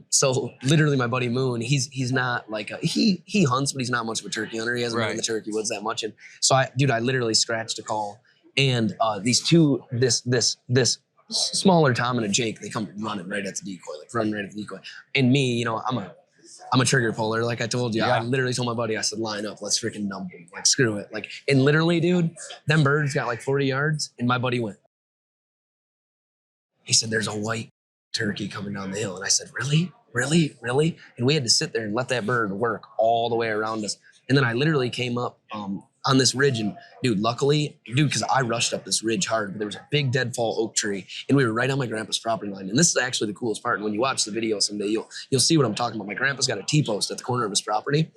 Speaker 2: so literally my buddy Moon, he's not like he hunts, but he's not much of a turkey hunter. He hasn't been in the turkey woods that much. And so I literally scratched a call, and, this smaller Tom and a Jake, they come running right at the decoy, And me, I'm a trigger puller, like I told you. Yeah. I literally told my buddy, I said, line up, let's freaking dump him. Screw it. And literally, dude, them birds got 40 yards, and my buddy went. He said, there's a white turkey coming down the hill. And I said, really? Really? Really? And we had to sit there and let that bird work all the way around us. And then I literally came up on this ridge, and luckily, because I rushed up this ridge hard, but there was a big deadfall oak tree, and we were right on my grandpa's property line. And this is actually the coolest part. And when you watch the video someday, you'll see what I'm talking about. My grandpa's got a T-post at the corner of his property.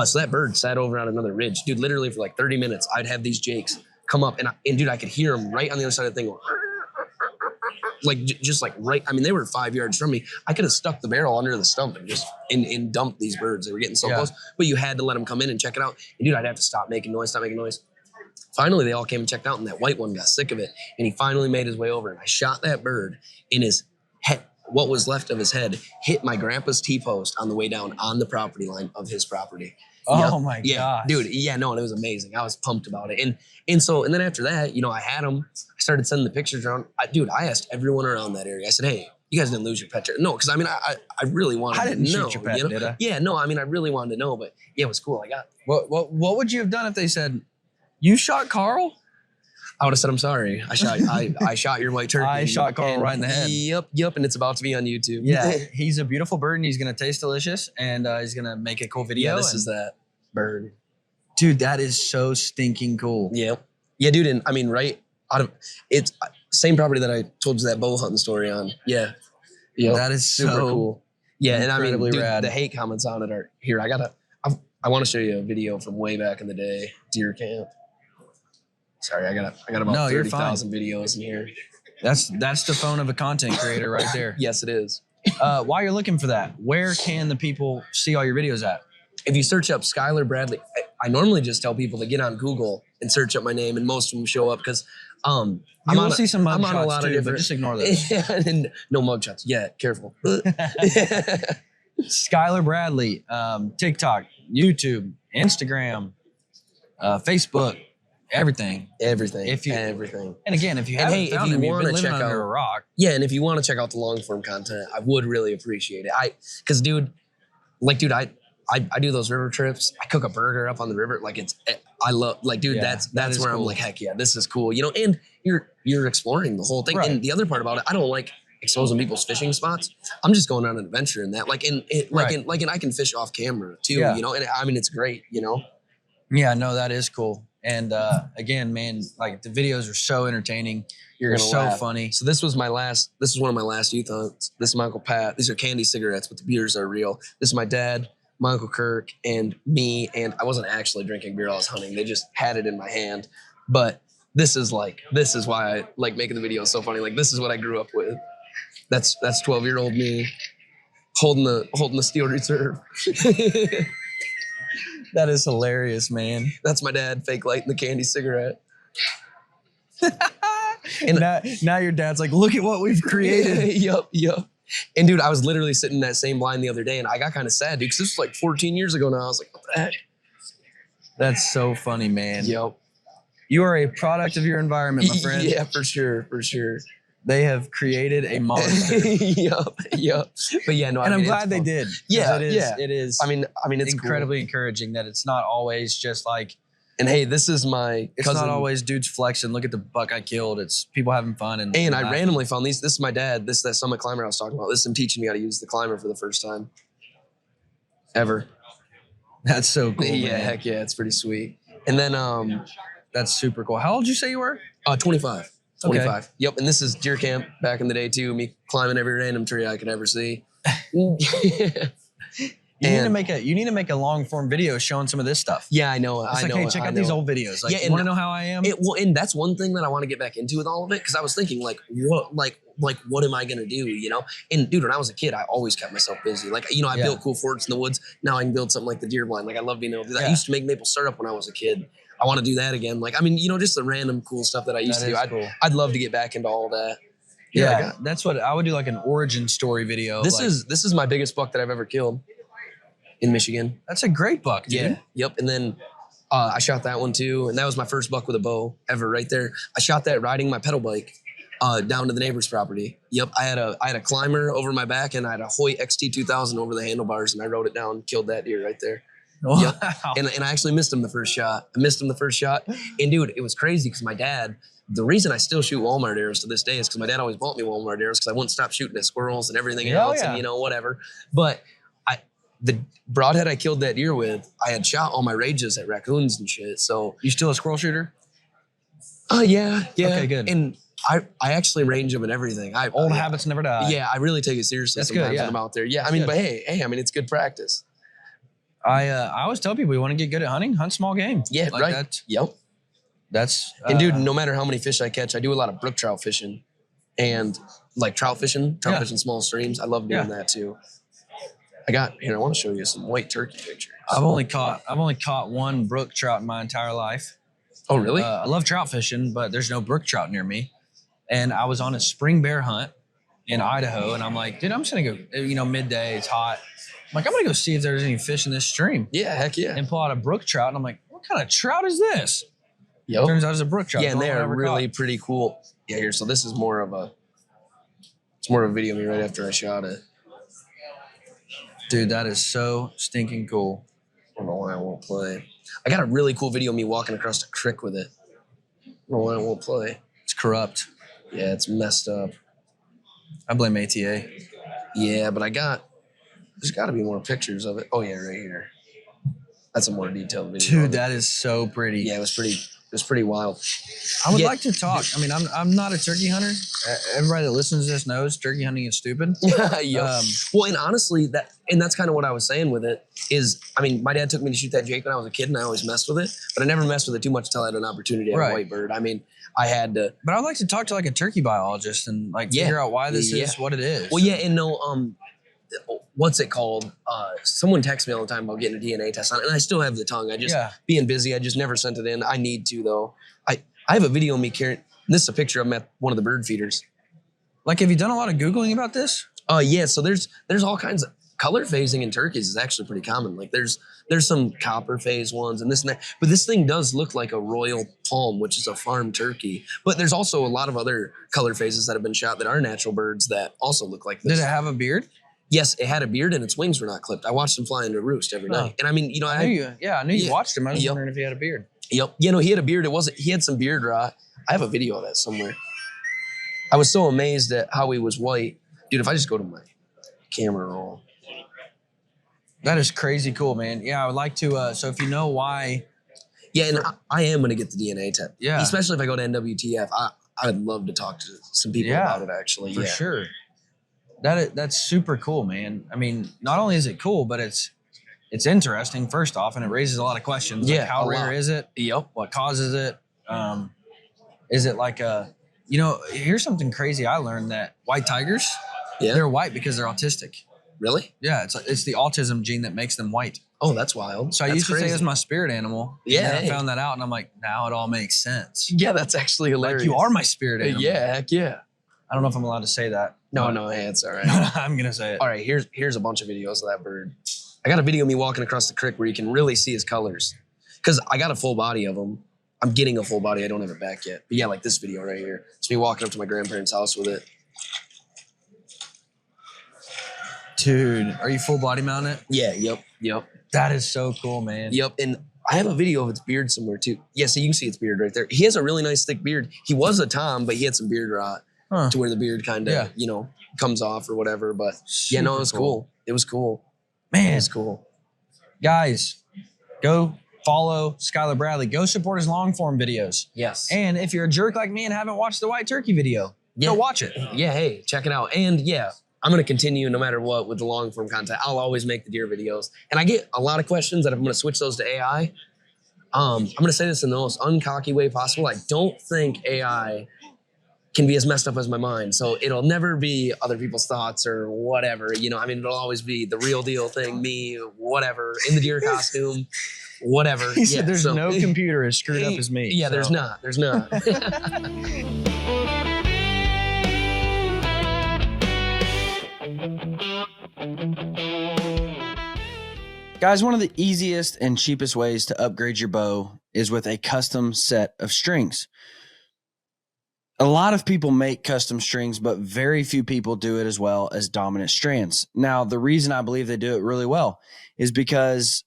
Speaker 2: So that bird sat over on another ridge. Dude, literally for 30 minutes, I'd have these jakes come up, and dude, I could hear them right on the other side of the thing going, right. They were 5 yards from me. I could have stuck the barrel under the stump and just and dumped these birds. They were getting so close, but you had to let them come in and check it out. And dude, I'd have to stop making noise. Finally, they all came and checked out, and that white one got sick of it, and he finally made his way over, and I shot that bird in his head. What was left of his head hit my grandpa's T-post on the way down on the property line of his property.
Speaker 1: Oh my gosh.
Speaker 2: Dude. Yeah, no, and it was amazing. I was pumped about it. And then after that, I had them. I started sending the pictures around. I asked everyone around that area. I said, hey, you guys didn't lose your pet. No, because I really wanted to know. I didn't shoot your pet, did I? Yeah, no, I really wanted to know, but yeah, it was cool. I got.
Speaker 1: What would you have done if they said, you shot Carl?
Speaker 2: I would have said, I'm sorry. I shot your white turkey.
Speaker 1: I shot Carl right in the head.
Speaker 2: Yep. And it's about to be on YouTube.
Speaker 1: Yeah. He's a beautiful bird, and he's going to taste delicious, and he's going to make a cool video.
Speaker 2: Yeah, this is that bird.
Speaker 1: Dude, that is so stinking cool.
Speaker 2: Yep. Yeah, dude. And right out of it's same property that I told you that bow hunting story on. Yeah. Yeah.
Speaker 1: That is
Speaker 2: super cool. Yeah. And
Speaker 1: dude,
Speaker 2: rad. The hate comments on it are here. I want to show you a video from way back in the day, deer camp. Sorry, I got about 30,000 videos in here.
Speaker 1: That's the phone of a content creator right there.
Speaker 2: Yes, it is.
Speaker 1: While you're looking for that, where can the people see all your videos at?
Speaker 2: If you search up Skyler Bradley, I normally just tell people to get on Google and search up my name, and most of them show up because
Speaker 1: you'll see some mugshots too, but just ignore those.
Speaker 2: And no mugshots. Yeah, careful.
Speaker 1: Skyler Bradley, TikTok, YouTube, Instagram, Facebook. Everything.
Speaker 2: Everything.
Speaker 1: And again, if you haven't found him, you've been living under a rock.
Speaker 2: Yeah, and if you want to check out the long form content, I would really appreciate it. Because dude, I do those river trips. I cook a burger up on the river. I love, dude, yeah, that's where cool. I'm like, heck yeah, this is cool. And you're exploring the whole thing.
Speaker 1: Right.
Speaker 2: And the other part about it, I don't like exposing people's fishing spots. I'm just going on an adventure in that. Like I can fish off camera too,
Speaker 1: Yeah.
Speaker 2: you know, and I mean, it's great, you know?
Speaker 1: Yeah, no, that is cool. And again, man, like the videos are so entertaining.
Speaker 2: You're
Speaker 1: They're
Speaker 2: gonna
Speaker 1: so
Speaker 2: laugh.
Speaker 1: funny.
Speaker 2: So this was one of my last youth hunts. This is my Uncle Pat. These are candy cigarettes, but the beers are real. This is my dad, my Uncle Kirk, and me. And I wasn't actually drinking beer while I was hunting. They just had it in my hand. But this is why I like making the videos so funny. Like, this is what I grew up with. That's 12-year-old me holding the Steel Reserve.
Speaker 1: That is hilarious, man.
Speaker 2: That's my dad fake lighting the candy cigarette.
Speaker 1: And now your dad's like, look at what we've created.
Speaker 2: Yup. And dude, I was literally sitting in that same blind the other day, and I got kind of sad, dude, because this was like 14 years ago now. I was like, what the heck?
Speaker 1: That's so funny, man.
Speaker 2: Yup.
Speaker 1: You are a product of your environment, my friend.
Speaker 2: Yeah, for sure.
Speaker 1: They have created a monster.
Speaker 2: Yup. But yeah, no,
Speaker 1: And
Speaker 2: I mean,
Speaker 1: I'm glad
Speaker 2: it's
Speaker 1: they
Speaker 2: fun.
Speaker 1: did.
Speaker 2: Yeah,
Speaker 1: It is.
Speaker 2: I mean, it's
Speaker 1: incredibly encouraging that it's not always just like,
Speaker 2: cool. And hey, this is my
Speaker 1: it's
Speaker 2: cousin.
Speaker 1: not always dudes flexing. Look at the buck I killed. It's people having fun. And
Speaker 2: I randomly found these. This is my dad. This is that summit climber I was talking about. This is him teaching me how to use the climber for the first time ever.
Speaker 1: That's so cool.
Speaker 2: Yeah,
Speaker 1: man.
Speaker 2: heck yeah, it's pretty sweet. And then
Speaker 1: That's super cool. How old did you say you were?
Speaker 2: 25.
Speaker 1: Okay.
Speaker 2: 25. Yep. And this is deer camp back in the day too. Me climbing every random tree I could ever see.
Speaker 1: You need to make a long form video showing some of this stuff.
Speaker 2: Yeah, I know.
Speaker 1: It's like, hey, check out these old videos. Like,
Speaker 2: Yeah,
Speaker 1: you
Speaker 2: and
Speaker 1: want to know how I am?
Speaker 2: And that's one thing that I want to get back into with all of it, because I was thinking like, what am I gonna do? You know? And dude, when I was a kid, I always kept myself busy. Like, you know, I built cool forts in the woods. Now I can build something like the deer blind. Like, I love being able to do that.
Speaker 1: Yeah.
Speaker 2: I used to make maple syrup when I was a kid. I want to do that again. Like, I mean, you know, just the random cool stuff that I used
Speaker 1: That
Speaker 2: to do.
Speaker 1: is cool.
Speaker 2: I'd love to get back into all that.
Speaker 1: Yeah, that's what I would do, like an origin story video.
Speaker 2: This is my biggest buck that I've ever killed in Michigan.
Speaker 1: That's a great buck, dude.
Speaker 2: Yeah. Yep. And then I shot that one too. And that was my first buck with a bow ever right there. I shot that riding my pedal bike down to the neighbor's property. Yep. I had a climber over my back, and I had a Hoyt XT2000 over the handlebars, and I rode it down, killed that deer right there.
Speaker 1: Wow.
Speaker 2: Yep. And I actually missed him the first shot. And dude, it was crazy because my dad, the reason I still shoot Walmart arrows to this day is because my dad always bought me Walmart arrows because I wouldn't stop shooting at squirrels and everything else and, you know, whatever. But the broadhead I killed that deer with, I had shot all my rages at raccoons and shit. So
Speaker 1: You still a squirrel shooter?
Speaker 2: yeah.
Speaker 1: Okay, good.
Speaker 2: And I actually range them and everything.
Speaker 1: Old habits never die.
Speaker 2: Yeah, I really take it seriously.
Speaker 1: That's
Speaker 2: sometimes
Speaker 1: good, yeah.
Speaker 2: when I'm out there. Yeah,
Speaker 1: That's
Speaker 2: I mean,
Speaker 1: good.
Speaker 2: but hey, I mean, it's good practice.
Speaker 1: I always tell people, you want to get good at hunting, hunt small game.
Speaker 2: Yeah,
Speaker 1: like
Speaker 2: right. Yep.
Speaker 1: That's
Speaker 2: And dude, no matter how many fish I catch, I do a lot of brook trout fishing and like trout fishing small streams. I love doing that too. I want to show you some white turkey pictures.
Speaker 1: I've only caught one brook trout in my entire life.
Speaker 2: Oh, really?
Speaker 1: I love trout fishing, but there's no brook trout near me. And I was on a spring bear hunt in Idaho, and I'm like, dude, I'm just gonna go. You know, midday, it's hot. I'm like, I'm gonna go see if there's any fish in this stream.
Speaker 2: Yeah, heck yeah.
Speaker 1: And pull out a brook trout, and I'm like, what kind of trout is this?
Speaker 2: Yep.
Speaker 1: Turns out it's a brook trout.
Speaker 2: Yeah, and
Speaker 1: The
Speaker 2: they
Speaker 1: only one I
Speaker 2: are
Speaker 1: ever
Speaker 2: really
Speaker 1: caught.
Speaker 2: pretty cool. Yeah, here. So this is more of a video of me right after I shot it.
Speaker 1: Dude, that is so stinking cool.
Speaker 2: I don't know why I won't play. I got a really cool video of me walking across a creek with it. I don't know why I won't play.
Speaker 1: It's corrupt.
Speaker 2: Yeah, it's messed up.
Speaker 1: I blame ATA.
Speaker 2: Yeah, but there's got to be more pictures of it. Oh yeah, right here. That's a more detailed video.
Speaker 1: Dude,
Speaker 2: of it.
Speaker 1: that is so pretty.
Speaker 2: Yeah, it was pretty wild.
Speaker 1: I would
Speaker 2: Yeah.
Speaker 1: like to talk. I mean, I'm not a turkey hunter. Everybody that listens to this knows turkey hunting is stupid.
Speaker 2: Yep. Well, and honestly, that's kind of what I was saying with it is, I mean, my dad took me to shoot that Jake when I was a kid, and I always messed with it, but I never messed with it too much until I had an opportunity at a white bird. I mean, I had to.
Speaker 1: But I'd like to talk to like a turkey biologist and like figure out why this is what it is.
Speaker 2: Well, yeah, and no, what's it called? Someone texts me all the time about getting a DNA test on it, and I still have the tongue. I just being busy. I just never sent it in. I need to though. I have a video of me carrying. This is a picture of me at one of the bird feeders.
Speaker 1: Like, have you done a lot of Googling about this?
Speaker 2: Yeah. So there's all kinds of color phasing in turkeys is actually pretty common. Like there's some copper phase ones and this and that. But this thing does look like a royal palm, which is a farm turkey. But there's also a lot of other color phases that have been shot that are natural birds that also look like this.
Speaker 1: Did it have a beard?
Speaker 2: Yes, it had a beard and its wings were not clipped. I watched him fly into roost every night. And I mean, you know,
Speaker 1: I knew you watched him. I was wondering if he had a beard.
Speaker 2: Yep. You know, he had a beard. He had some beard rot. I have a video of that somewhere. I was so amazed at how he was white. Dude, if I just go to my camera roll.
Speaker 1: That is crazy cool, man. Yeah, I would like to, so if you know why.
Speaker 2: Yeah, and I am going to get the DNA test.
Speaker 1: Yeah.
Speaker 2: Especially if I go to NWTF. I'd love to talk to some people about it, actually.
Speaker 1: For sure. That's super cool, man. I mean, not only is it cool, but it's interesting, first off, and it raises a lot of questions.
Speaker 2: Yeah,
Speaker 1: Like how rare is it?
Speaker 2: Yep.
Speaker 1: What causes it? Is it like here's something crazy I learned, that white tigers, they're white because they're autistic.
Speaker 2: Really?
Speaker 1: Yeah, it's the autism gene that makes them white.
Speaker 2: Oh, that's wild.
Speaker 1: So I used to say it was my spirit animal.
Speaker 2: Yeah.
Speaker 1: And I found that out, and I'm like, now it all makes sense.
Speaker 2: Yeah, that's actually hilarious.
Speaker 1: Like, you are my spirit animal.
Speaker 2: Yeah, heck yeah.
Speaker 1: I don't know if I'm allowed to say that.
Speaker 2: No, hey, it's all right.
Speaker 1: I'm going to say it.
Speaker 2: All right, here's a bunch of videos of that bird. I got a video of me walking across the creek where you can really see his colors. Because I got a full body of him. I'm getting a full body. I don't have it back yet. But yeah, like this video right here. It's me walking up to my grandparents' house with it.
Speaker 1: Dude, are you full body mounting it?
Speaker 2: Yeah, yep.
Speaker 1: That is so cool, man.
Speaker 2: Yep, and I have a video of its beard somewhere too. Yeah, so you can see its beard right there. He has a really nice thick beard. He was a Tom, but he had some beard rot to where the beard kind of, comes off or whatever. But yeah, no, it was cool. It was cool.
Speaker 1: Man.
Speaker 2: It was cool.
Speaker 1: Guys, go follow Skyler Bradley. Go support his long form videos.
Speaker 2: Yes.
Speaker 1: And if you're a jerk like me and haven't watched the white turkey video, go watch it.
Speaker 2: Yeah, hey, check it out. And yeah, I'm going to continue no matter what with the long form content. I'll always make the deer videos. And I get a lot of questions that I'm going to switch those to AI. I'm going to say this in the most uncocky way possible. I don't think AI can be as messed up as my mind. So it'll never be other people's thoughts or whatever. I mean, it'll always be the real deal thing, me, whatever, in the deer costume, whatever.
Speaker 1: He said there's no computer as screwed up as me.
Speaker 2: Yeah, so. There's not.
Speaker 1: Guys, one of the easiest and cheapest ways to upgrade your bow is with a custom set of strings. A lot of people make custom strings, but very few people do it as well as Dominant Strands. Now, the reason I believe they do it really well is because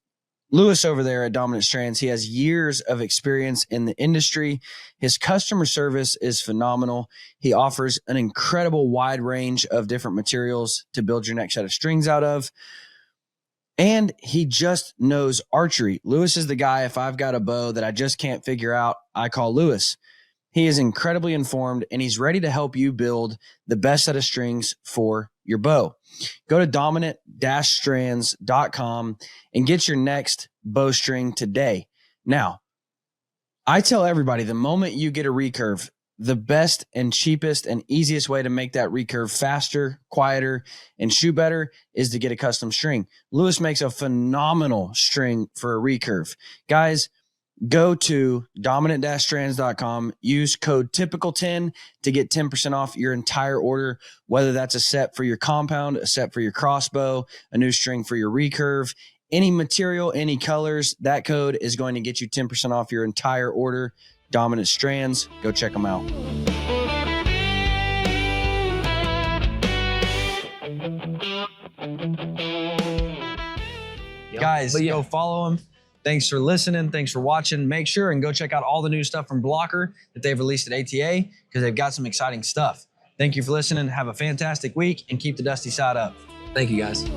Speaker 1: Lewis over there at Dominant Strands, he has years of experience in the industry. His customer service is phenomenal. He offers an incredible wide range of different materials to build your next set of strings out of. And he just knows archery. Lewis is the guy, if I've got a bow that I just can't figure out, I call Lewis. He is incredibly informed, and he's ready to help you build the best set of strings for your bow. Go to dominant-strands.com and get your next bowstring today. Now, I tell everybody, the moment you get a recurve, the best and cheapest and easiest way to make that recurve faster, quieter, and shoot better is to get a custom string. Lewis makes a phenomenal string for a recurve. Guys, go to dominant-strands.com, use code typical10 to get 10% off your entire order, whether that's a set for your compound, a set for your crossbow, a new string for your recurve, any material, any colors. That code is going to get you 10% off your entire order. Dominant Strands, go check them out. Guys, go follow them. Thanks for listening. Thanks for watching. Make sure and go check out all the new stuff from Blocker that they've released at ATA, because they've got some exciting stuff. Thank you for listening. Have a fantastic week and keep the dusty side up.
Speaker 2: Thank you, guys.